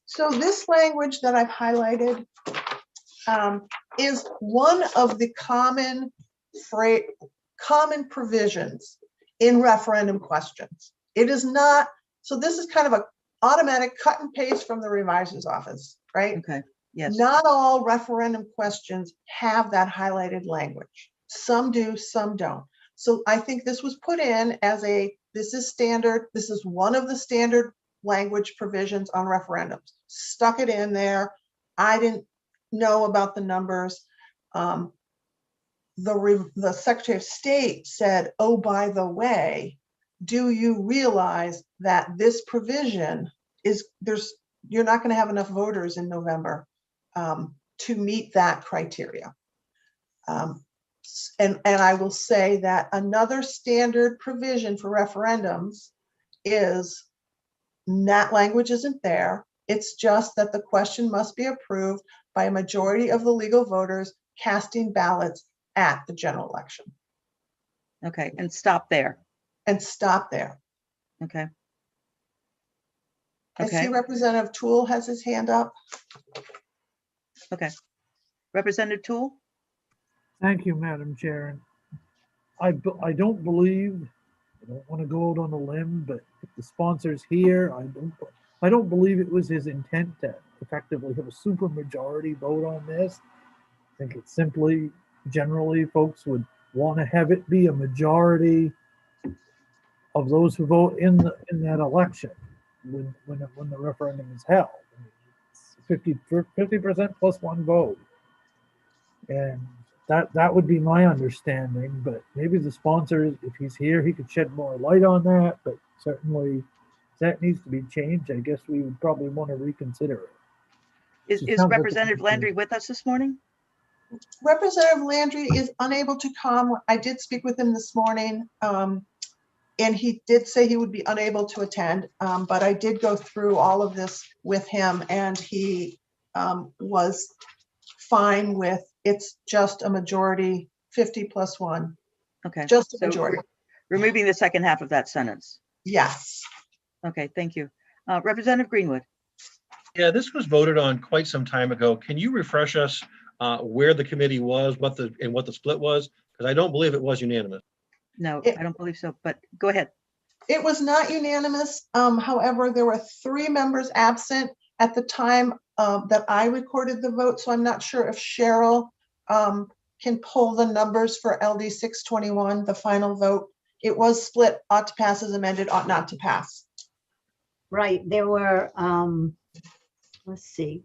So this language that I've highlighted is one of the common provisions in referendum questions. It is not, so this is kind of an automatic cut and paste from the reviser's office, right? Okay, yes. Not all referendum questions have that highlighted language. Some do, some don't. So I think this was put in as this is standard, this is one of the standard language provisions on referendums. Stuck it in there. I didn't know about the numbers. The Secretary of State said, oh, by the way, do you realize that this provision is, you're not going to have enough voters in November to meet that criteria. And I will say that another standard provision for referendums is that language isn't there. It's just that the question must be approved by a majority of the legal voters casting ballots at the general election. Okay, and stop there. And stop there. Okay. I see Representative Toole has his hand up. Okay. Representative Toole? Thank you, Madam Chair. I don't believe, I don't want to go out on a limb, but if the sponsor's here, I don't believe it was his intent to effectively have a super majority vote on this. I think it's simply, generally, folks would want to have it be a majority of those who vote in that election when the referendum is held. I mean, it's 50% plus one vote. And that would be my understanding, but maybe the sponsor, if he's here, he could shed more light on that, but certainly that needs to be changed. I guess we would probably want to reconsider it. Is Representative Landry with us this morning? Representative Landry is unable to come. I did speak with him this morning, and he did say he would be unable to attend, but I did go through all of this with him, and he was fine with it's just a majority, 50 plus one. Okay. Just a So majority. removing the second half of that sentence. Yes. Okay, thank you. Representative Greenwood. Yeah, this was voted on quite some time ago. Can you refresh us where the committee was, what the split was? Because I don't believe it was unanimous. No, I don't believe so, but go ahead. It was not unanimous. However, there were 3 members absent at the time that I recorded the vote. So I'm not sure if Cheryl can pull the numbers for LD 621, the final vote. It was split, ought to pass as amended, ought not to pass. Right, there were, let's see,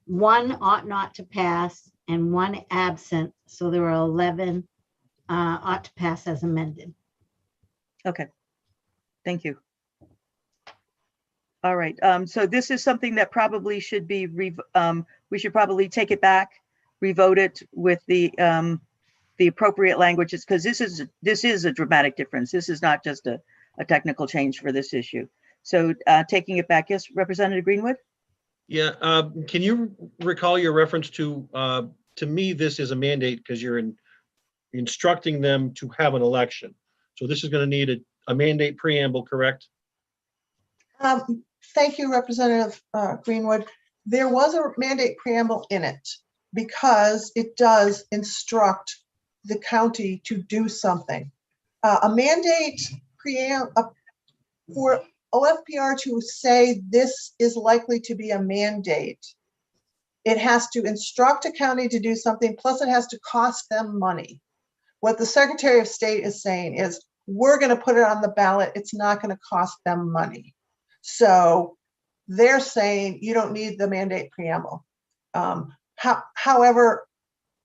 1 ought not to pass and 1 absent. So there were 11 ought to pass as amended. Okay, thank you. All right, so this is something that probably should be, we should probably take it back, revote it with the appropriate languages, because this is a dramatic difference. This is not just a technical change for this issue. So taking it back, yes, Representative Greenwood? Yeah, can you recall your reference to me, this is a mandate because you're instructing them to have an election. So this is going to need a mandate preamble, correct? Thank you, Representative Greenwood. There was a mandate preamble in it because it does instruct the county to do something. A mandate preamble for OFPR to say this is likely to be a mandate, it has to instruct a county to do something, plus it has to cost them money. What the Secretary of State is saying is, we're going to put it on the ballot. It's not going to cost them money. So they're saying you don't need the mandate preamble. However,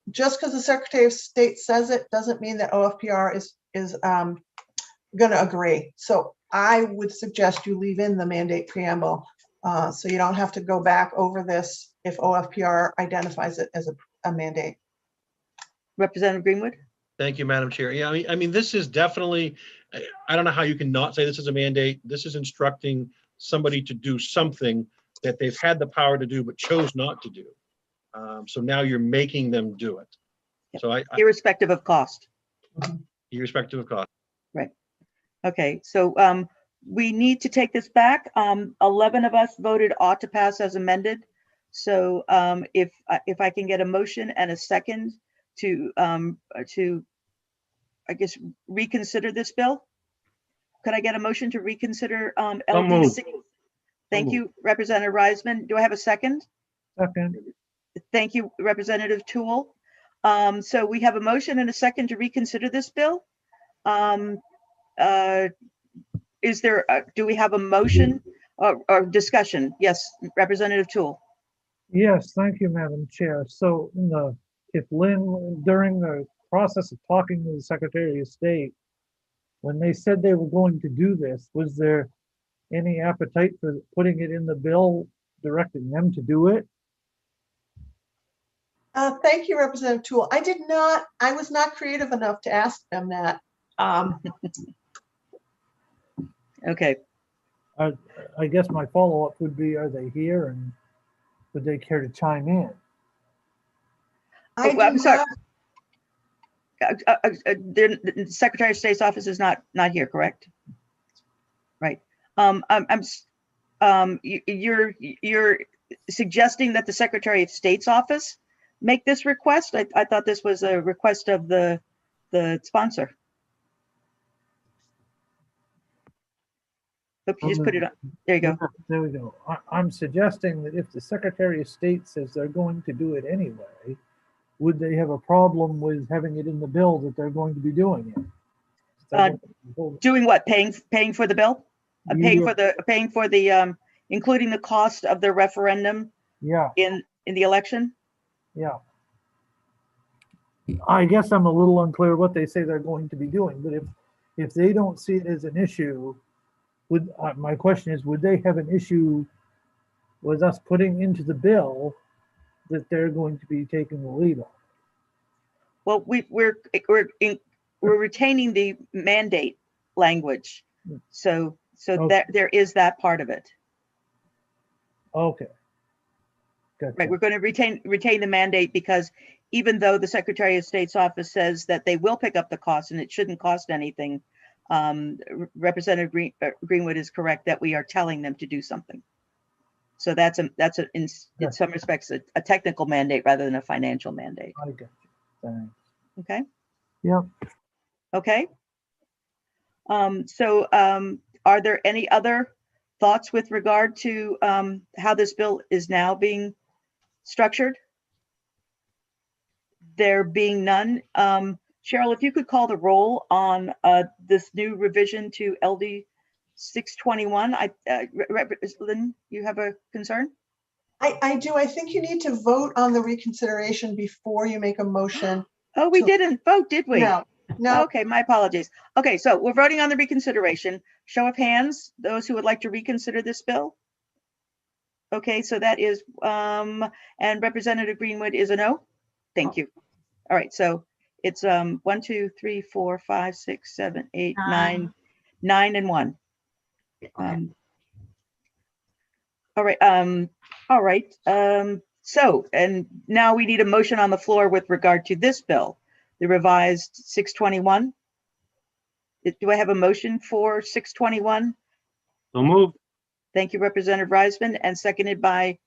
just because the Secretary of State says it doesn't mean that OFPR is going to agree. So I would suggest you leave in the mandate preamble so you don't have to go back over this if OFPR identifies it as a mandate. Representative Greenwood? Thank you, Madam Chair. Yeah, I mean, this is definitely, I don't know how you can not say this is a mandate. This is instructing somebody to do something that they've had the power to do but chose not to do. So now you're making them do it. Yep. So irrespective of cost. Irrespective of cost. Right. Okay, so we need to take this back. 11 of us voted ought to pass as amended. So if I can get a motion and a second to I guess reconsider this bill. Could I get a motion to reconsider LD 6? Thank you, Representative Reisman. Do I have a second? Second. Thank you, Representative Toole. So we have a motion and a second to reconsider this bill. Is there, do we have a motion or discussion? Yes, Representative Toole. Yes, thank you, Madam Chair. So if Lynn, during the process of talking to the Secretary of State, when they said they were going to do this, was there any appetite for putting it in the bill, directing them to do it? Thank you, Representative Toole. I was not creative enough to ask them that. Okay. I guess my follow-up would be, are they here and would they care to chime in? I'm sorry. The Secretary of State's office is not here, correct? Right. You're suggesting that the Secretary of State's office make this request? I thought this was a request of the sponsor. Oops, you just put it on. There you go. There we go. I'm suggesting that if the Secretary of State says they're going to do it anyway, would they have a problem with having it in the bill that they're going to be doing it? Doing what? Paying for the bill? Paying Yeah. for the, including the cost of the referendum Yeah, in the election? yeah. I guess I'm a little unclear what they say they're going to be doing, but if they don't see it as an issue, my question is, would they have an issue with us putting into the bill that they're going to be taking the lead on? Well, we're retaining the mandate language. So Okay. that there is that part of it. Okay. Gotcha. Right, we're going to retain the mandate because even though the Secretary of State's office says that they will pick up the cost and it shouldn't cost anything, Representative Greenwood is correct that we are telling them to do something. So in some respects a technical mandate rather than a financial mandate. I got you. Thanks. Okay. Yep. Okay. Are there any other thoughts with regard to how this bill is now being structured? There being none, Cheryl, if you could call the roll on this new revision to LD 621. Lynn, you have a concern? I do. I think you need to vote on the reconsideration before you make a motion. Oh, we didn't vote, did we? No, no. Okay, my apologies. Okay, so we're voting on the reconsideration. Show of hands, those who would like to reconsider this bill. Okay, so that is, and Representative Greenwood is a no? Thank you. All right, so it's 1, 2, 3, 4, 5, 6, 7, 8, 9, 9 and 1. All right. So, and now we need a motion on the floor with regard to this bill, the revised 621. Do I have a motion for 621? So moved. Thank you, Representative Reisman, and seconded by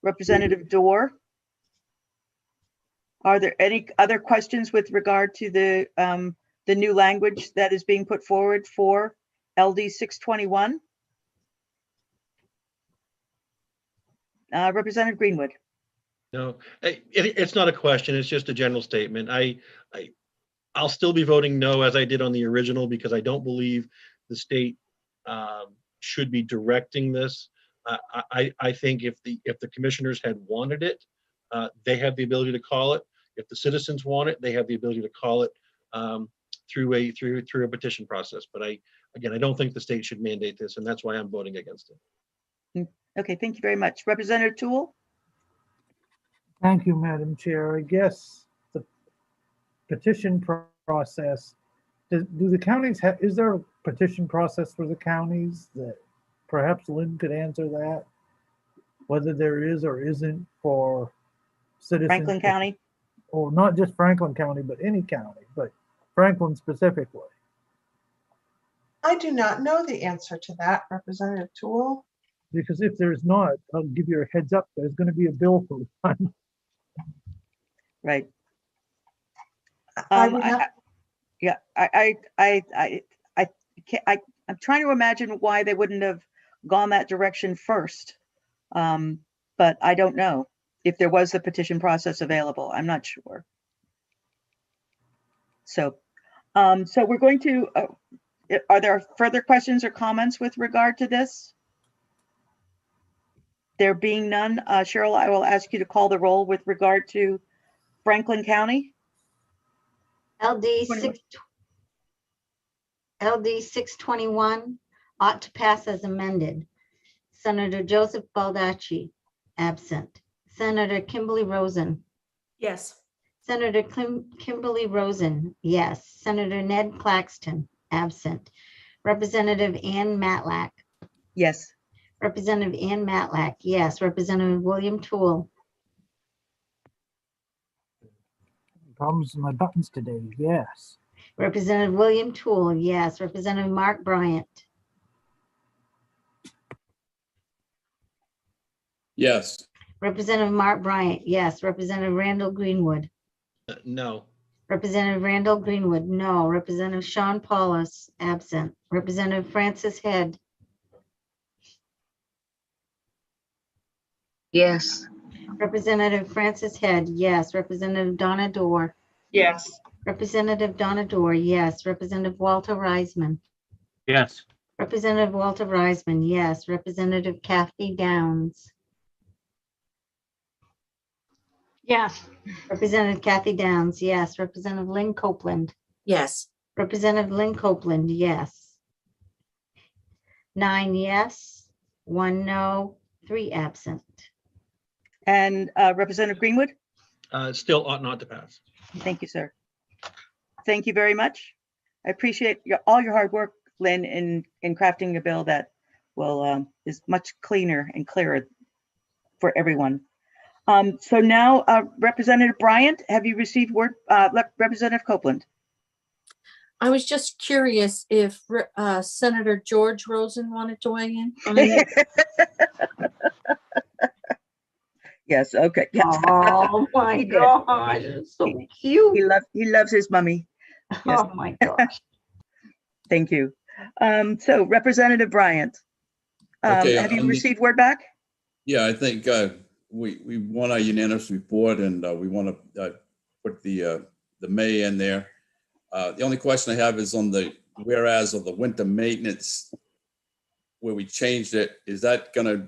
Representative Dorr. Are there any other questions with regard to the new language that is being put forward for LD 621? Representative Greenwood. No, it's not a question. It's just a general statement. I'll still be voting no as I did on the original because I don't believe the state should be directing this. I think if the commissioners had wanted it, they have the ability to call it. If the citizens want it, they have the ability to call it through a petition process. But I don't think the state should mandate this, and that's why I'm voting against it. Okay, thank you very much. Representative Toole? Thank you, Madam Chair. I guess the petition process, do the counties have, is there a petition process for the counties that perhaps Lynn could answer that? Whether there is or isn't for citizens. Franklin County? Or not just Franklin County, but any county, but Franklin specifically. I do not know the answer to that, Representative Toole. Because if there's not, I'll give you a heads up, there's going to be a bill for one. Right. I I'm trying to imagine why they wouldn't have gone that direction first. But I don't know if there was the petition process available. I'm not sure. So we're going to, are there further questions or comments with regard to this? There being none, Cheryl, I will ask you to call the roll with regard to Franklin County. LD 621 ought to pass as amended. Senator Joseph Baldacci, absent. Senator Kimberly Rosen. Yes. Senator Kimberly Rosen, yes. Senator Ned Claxton, absent. Representative Ann Matlack. Yes. Representative Ann Matlack, yes. Representative William Toole. Problems with my buttons today, yes. Representative William Toole, yes. Representative Mark Bryant. Yes. Representative Mark Bryant, yes. Representative Randall Greenwood. No. Representative Randall Greenwood, no. Representative Sean Paulus, absent. Representative Francis Head. Yes. Representative Francis Head, yes. Representative Donna Dorr. Yes. Representative Donna Dorr, yes. Representative Walter Reisman. Yes. Representative Walter Reisman, yes. Representative Kathy Downs. Yes. Representative Kathy Downs, yes. Representative Lynn Copeland. Yes. Representative Lynn Copeland, yes. 9 yes, 1 no, 3 absent. And Representative Greenwood? Still ought not to pass. Thank you, sir. Thank you very much. I appreciate all your hard work, Lynn, in crafting a bill that will is much cleaner and clearer for everyone. So now, Representative Bryant, have you received word, Representative Copeland? I was just curious if Senator George Rosen wanted to weigh in on it. Yes, okay. Yes. Oh my He did. gosh, it's so cute. He loves his mummy. Yes. Oh my gosh. Thank you. So Representative Bryant, Okay, have you on the- received word back? Yeah, I think we want a unanimous report, and we want to put the May in there. The only question I have is on the whereas of the winter maintenance, where we changed it. Is that going to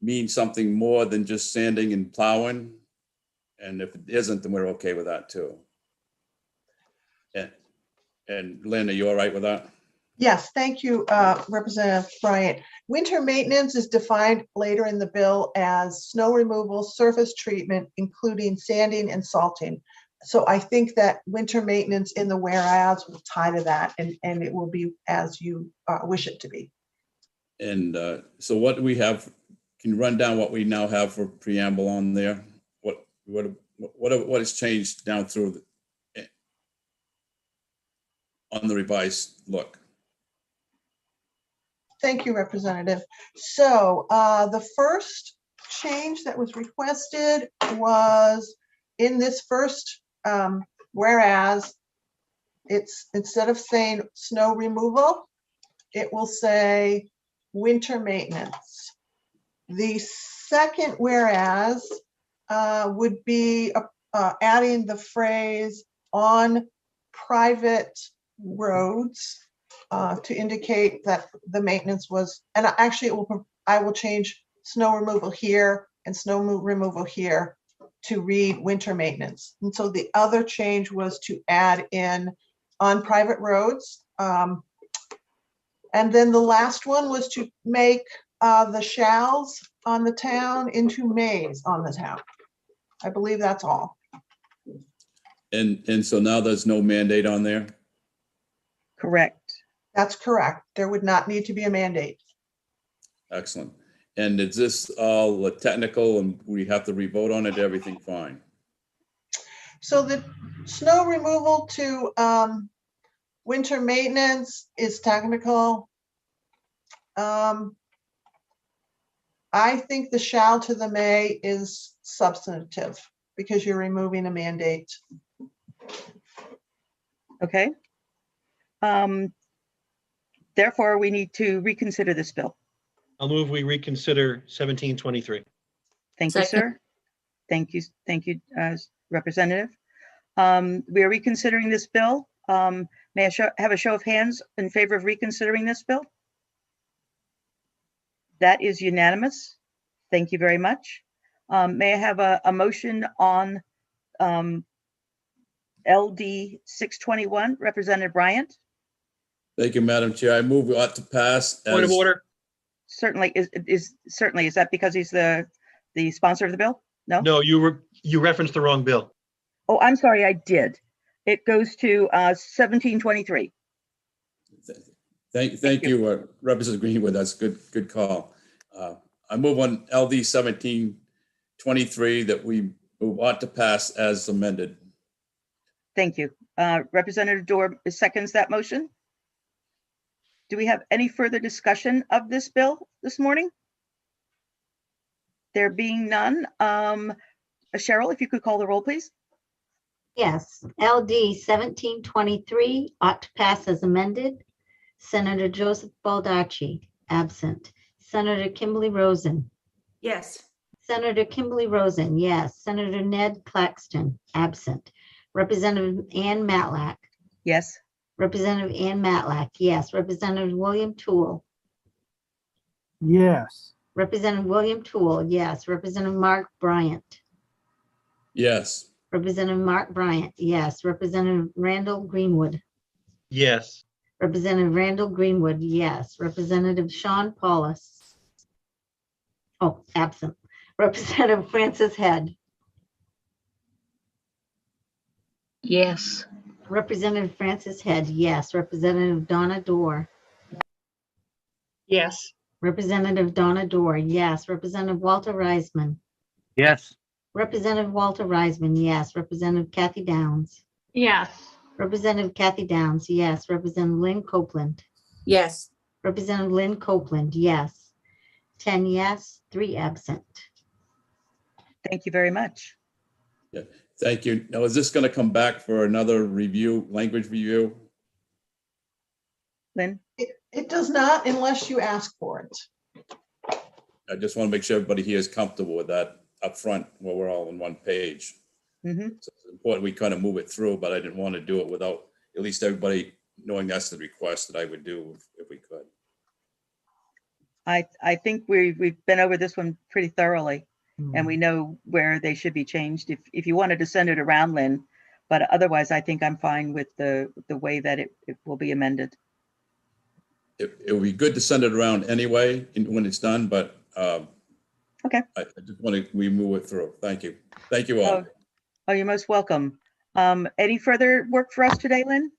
mean something more than just sanding and plowing? And if it isn't, then we're okay with that too. And Lynn, are you all right with that? Yes, thank you, Representative Bryant. Winter maintenance is defined later in the bill as snow removal, surface treatment, including sanding and salting. So I think that winter maintenance in the whereas will tie to that, and it will be as you wish it to be. And so what do we have? Can you run down what we now have for preamble on there? What has changed down through on the revised look? Thank you, Representative. So the first change that was requested was in this first whereas, it's instead of saying snow removal, it will say winter maintenance. The second whereas would be adding the phrase on private roads to indicate that the maintenance was, and actually I will change snow removal here and snow removal here to read winter maintenance. And so the other change was to add in on private roads. And then the last one was to make the shalls on the town into mays on the town. I believe that's all. And so now there's no mandate on there? Correct. That's correct. There would not need to be a mandate. Excellent. And is this all technical and we have to revote on it? Everything fine? So the snow removal to winter maintenance is technical. I think the shall to the may is substantive because you're removing a mandate. Okay. Therefore, we need to reconsider this bill. I'll move we reconsider 1723. Thank you, Second. sir. Thank you, Representative. We are reconsidering this bill. May I have a show of hands in favor of reconsidering this bill? That is unanimous. Thank you very much. May I have a motion on LD 621, Representative Bryant? Thank you, Madam Chair. I move we ought to pass. Point of as- order. Certainly, is that because he's the sponsor of the bill? No? No, you referenced the wrong bill. Oh, I'm sorry, I did. It goes to 1723. Thank you, Representative Greenwood. That's good call. I move on LD 1723 that we move ought to pass as amended. Thank you. Representative Dorr seconds that motion. Do we have any further discussion of this bill this morning? There being none, Cheryl, if you could call the roll, please. Yes, LD 1723 ought to pass as amended. Senator Joseph Baldacci, absent. Senator Kimberly Rosen. Yes. Senator Kimberly Rosen, yes. Senator Ned Claxton, absent. Representative Ann Matlack, Yes. Representative Ann Matlack, yes. Representative William Tool, Yes. Representative William Tool, yes. Representative Mark Bryant, Yes. Representative Mark Bryant, yes. Representative Randall Greenwood, Yes. Representative Randall Greenwood, yes. Representative Sean Paulus. Oh, absent. Representative Francis Head, Yes. Representative Francis Head, yes. Representative Donna Dorr, Yes. Representative Donna Dorr, yes. Representative Walter Reisman, Yes. Representative Walter Reisman, yes. Representative Kathy Downs, Yes. Representative Kathy Downs, yes. Representative Lynn Copeland, Yes. Representative Lynn Copeland, yes. 10 yes, 3 absent. Thank you very much. Yeah. Thank you. Now, is this going to come back for another review, language review? Lynn? It does not unless you ask for it. I just want to make sure everybody here is comfortable with that up front while we're all on one page. Mm-hmm. So it's important we kind of move it through, but I didn't want to do it without at least everybody knowing that's the request that I would do if we could. I think we've been over this one pretty thoroughly, and we Hmm. know where they should be changed. If you wanted to send it around, Lynn, but otherwise, I think I'm fine with the way that it will be amended. It would be good to send it around anyway when it's done, but Okay. I just want to, we move it through. Thank you. Thank you all. Oh, you're most welcome. Any further work for us today, Lynn?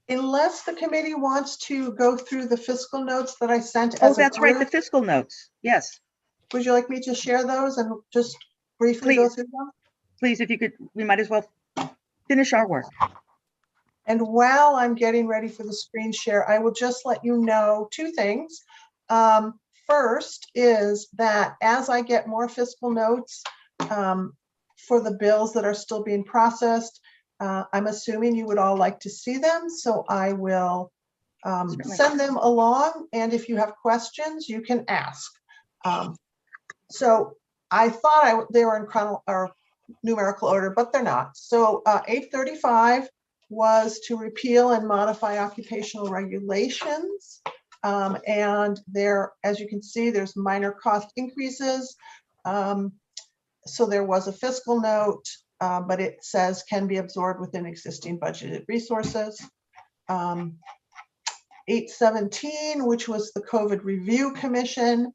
Unless the committee wants to go through the fiscal notes that I sent Oh, as a that's right, the group, fiscal notes. Yes, would you like me to share those and just briefly go Please. through them? please, if you could, we might as well finish our work. And while I'm getting ready for the screen share, I will just let you know 2 things. First is that as I get more fiscal notes for the bills that are still being processed, I'm assuming you would all like to see them. So I will Certainly. send them along. And if you have questions, you can ask. So I thought they were in numerical order, but they're not. So 835 was to repeal and modify occupational regulations. And there, as you can see, there's minor cost increases. So there was a fiscal note, but it says can be absorbed within existing budgeted resources. 817, which was the COVID Review Commission,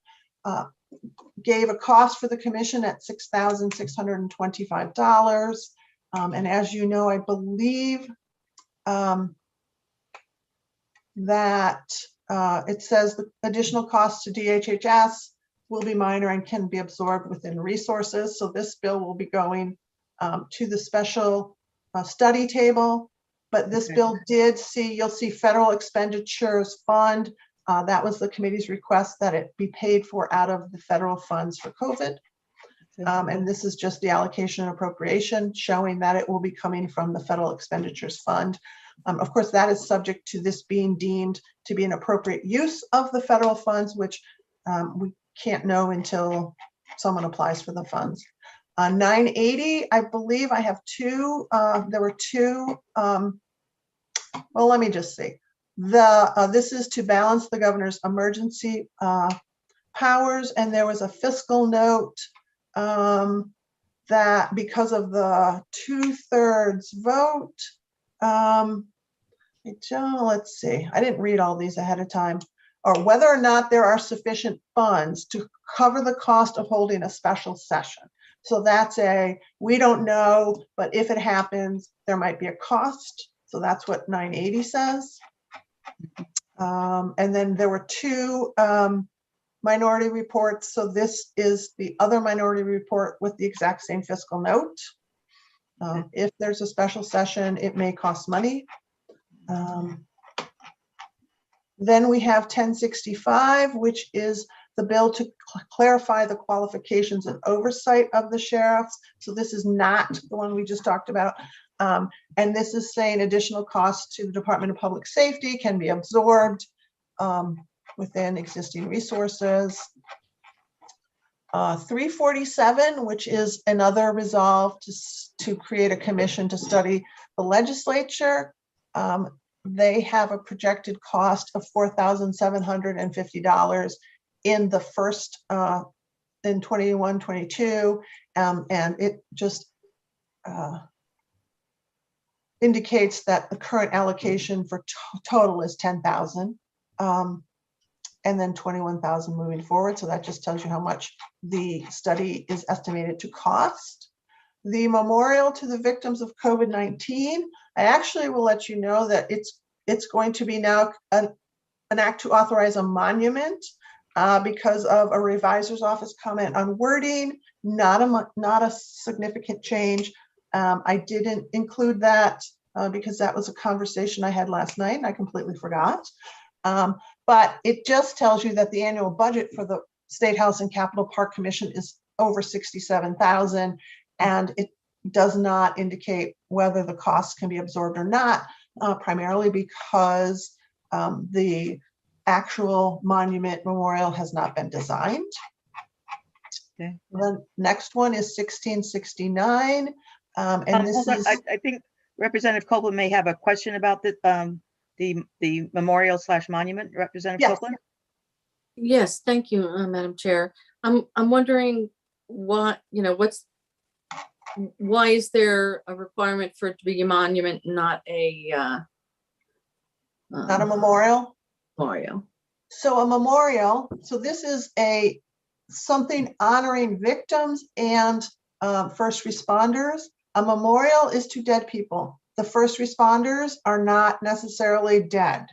gave a cost for the commission at $6,625. And as you know, I believe that it says the additional costs to DHHS will be minor and can be absorbed within resources. So this bill will be going to the special study table. But this bill did see, you'll see federal expenditures fund. That was the committee's request that it be paid for out of the federal funds for COVID. And this is just the allocation and appropriation showing that it will be coming from the federal expenditures fund. Of course, that is subject to this being deemed to be an appropriate use of the federal funds, which we can't know until someone applies for the funds. 980, I believe I have 2, there were 2, well, let me just see. This is to balance the governor's emergency powers, and there was a fiscal note that because of the 2/3 vote, let's see, I didn't read all these ahead of time, or whether or not there are sufficient funds to cover the cost of holding a special session. So that's we don't know, but if it happens, there might be a cost. So that's what 980 says. And then there were 2 minority reports. So this is the other minority report with the exact same fiscal note. If there's a special session, it may cost money. Then we have 1065, which is the bill to clarify the qualifications and oversight of the sheriffs. So this is not the one we just talked about. And this is saying additional costs to the Department of Public Safety can be absorbed within existing resources. 347, which is another resolve to create a commission to study the legislature. They have a projected cost of $4,750 in the first, in 21-22, and it just indicates that the current allocation for total is 10,000, and then 21,000 moving forward. So that just tells you how much the study is estimated to cost. The memorial to the victims of COVID-19, I actually will let you know that it's going to be now an act to authorize a monument because of a revisor's office comment on wording, not a significant change. I didn't include that because that was a conversation I had last night and I completely forgot. But it just tells you that the annual budget for the State House and Capitol Park Commission is over 67,000, and it does not indicate whether the costs can be absorbed or not, primarily because the actual monument memorial has not been designed. Okay. The next one is 1669. And this hold on. is, I think Representative Copeland may have a question about the memorial / monument. Representative yes, Copeland? Yes, thank you, Madam Chair. I'm wondering why is there a requirement for it to be a monument, not a not a memorial. memorial? So a memorial, so this is something honoring victims and first responders. A memorial is to dead people. The first responders are not necessarily dead.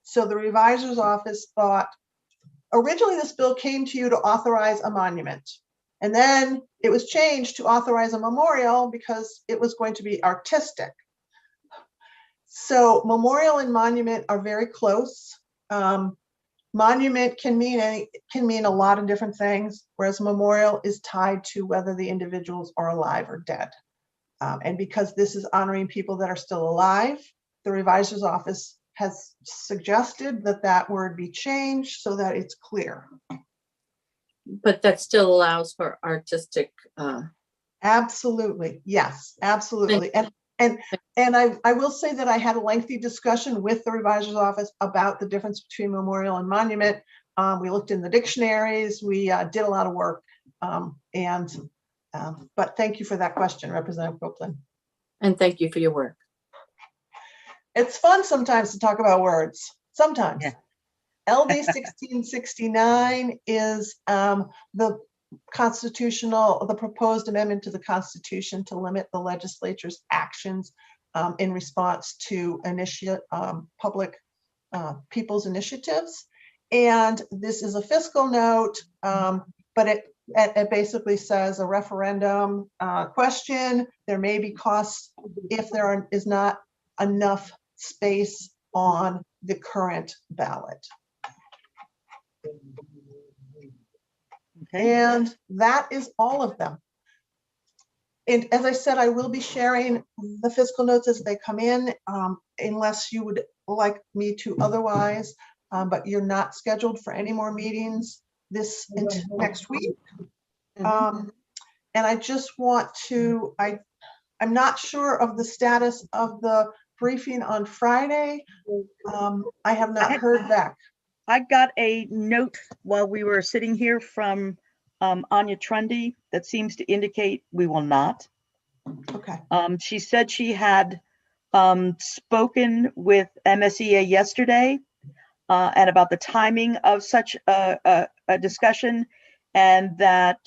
So the revisor's office thought, originally this bill came to you to authorize a monument. And then it was changed to authorize a memorial because it was going to be artistic. So memorial and monument are very close. Monument can mean a lot of different things, whereas memorial is tied to whether the individuals are alive or dead. And because this is honoring people that are still alive, the revisor's office has suggested that that word be changed so that it's clear. But that still allows for artistic. Absolutely, yes, absolutely. And I will say that I had a lengthy discussion with the revisor's office about the difference between memorial and monument. We looked in the dictionaries, we did a lot of work, but thank you for that question, Representative Copeland. And thank you for your work. It's fun sometimes to talk about words, sometimes. Yeah. LD 1669 is the proposed amendment to the Constitution to limit the legislature's actions in response to public people's initiatives. And this is a fiscal note, but it basically says a referendum question. There may be costs if there is not enough space on the current ballot. Okay. And that is all of them. And as I said, I will be sharing the fiscal notes as they come in, unless you would like me to otherwise, but you're not scheduled for any more meetings next week. And I just want to, I'm not sure of the status of the briefing on Friday. I have not heard back. I got a note while we were sitting here from Anya Trundy that seems to indicate we will not. Okay. She said she had spoken with MSEA yesterday and about the timing of such a discussion, and that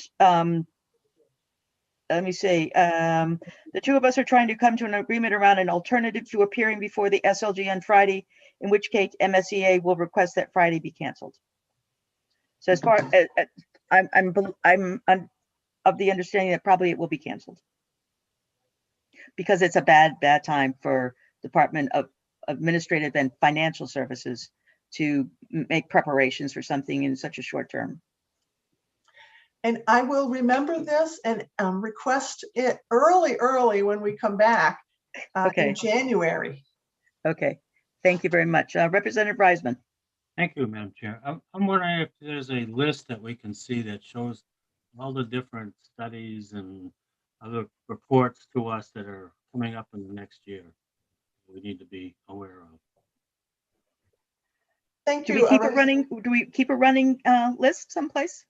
let me see, the two of us are trying to come to an agreement around an alternative to appearing before the SLG on Friday, in which case MSEA will request that Friday be canceled. So as far as I'm of the understanding that probably it will be canceled because it's a bad time for Department of Administrative and Financial Services to make preparations for something in such a short term. And I will remember this and request it early when we come back in January. Okay, thank you very much. Representative Reisman. Thank you, Madam Chair. I'm wondering if there's a list that we can see that shows all the different studies and other reports to us that are coming up in the next year. We need to be aware of. Thank Do you. we keep a running list someplace?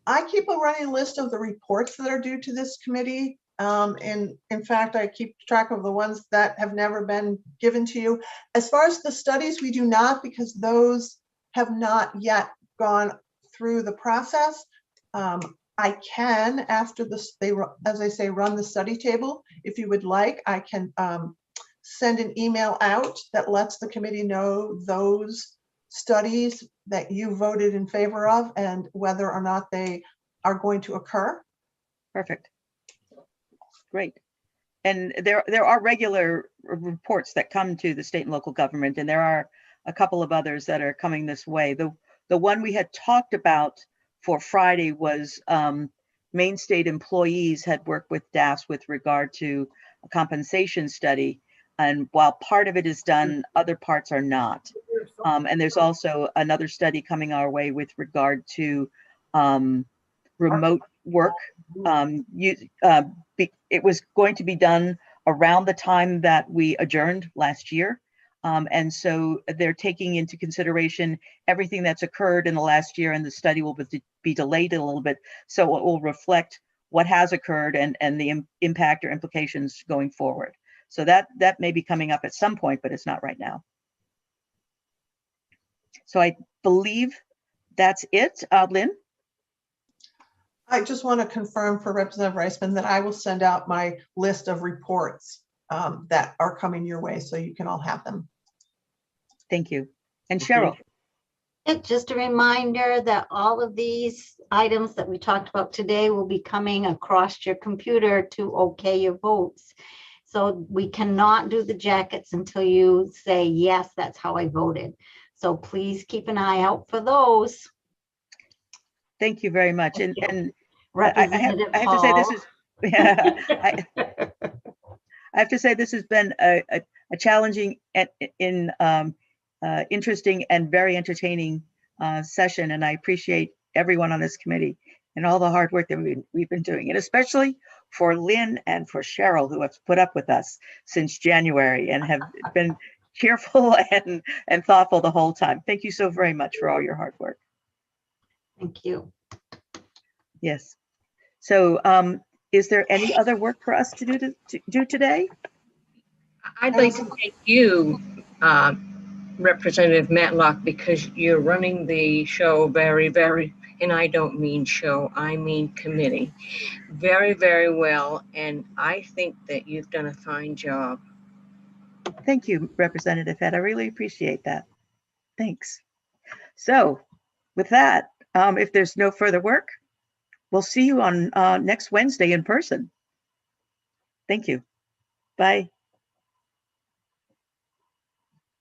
I keep a running list of the reports that are due to this committee. And in fact, I keep track of the ones that have never been given to you. As far as the studies, we do not, because those have not yet gone through the process. I can, after this, as I say, run the study table. If you would like, I can send an email out that lets the committee know those studies that you voted in favor of and whether or not they are going to occur. Perfect. Great. And there are regular reports that come to the state and local government, and there are a couple of others that are coming this way. The one we had talked about for Friday was Maine State employees had worked with DAS with regard to a compensation study. And while part of it is done, other parts are not. And there's also another study coming our way with regard to remote work. It was going to be done around the time that we adjourned last year. And so they're taking into consideration everything that's occurred in the last year, and the study will be delayed a little bit. So it will reflect what has occurred and the impact or implications going forward. So that may be coming up at some point, but it's not right now. So I believe that's it. Lynn? I just want to confirm for Representative Reisman that I will send out my list of reports that are coming your way, so you can all have them. Thank you. And Cheryl? It's just a reminder that all of these items that we talked about today will be coming across your computer to okay your votes. So we cannot do the jackets until you say, yes, that's how I voted. So please keep an eye out for those. Thank you very much. And Representative I have to say this Hall. is, yeah, I have to say this has been a challenging and interesting and very entertaining session, and I appreciate everyone on this committee and all the hard work that we've been doing, and especially for Lynn and for Cheryl, who have put up with us since January and have been cheerful and thoughtful the whole time. Thank you so very much for all your hard work. Thank you. Yes. So is there any other work for us to do today? I'd like to thank you, Representative Matlock, because you're running the show very, and I don't mean show, I mean committee, very, very well. And I think that you've done a fine job. Thank you, Representative Head. I really appreciate that. Thanks. So with that, if there's no further work, we'll see you on next Wednesday in person. Thank you. Bye.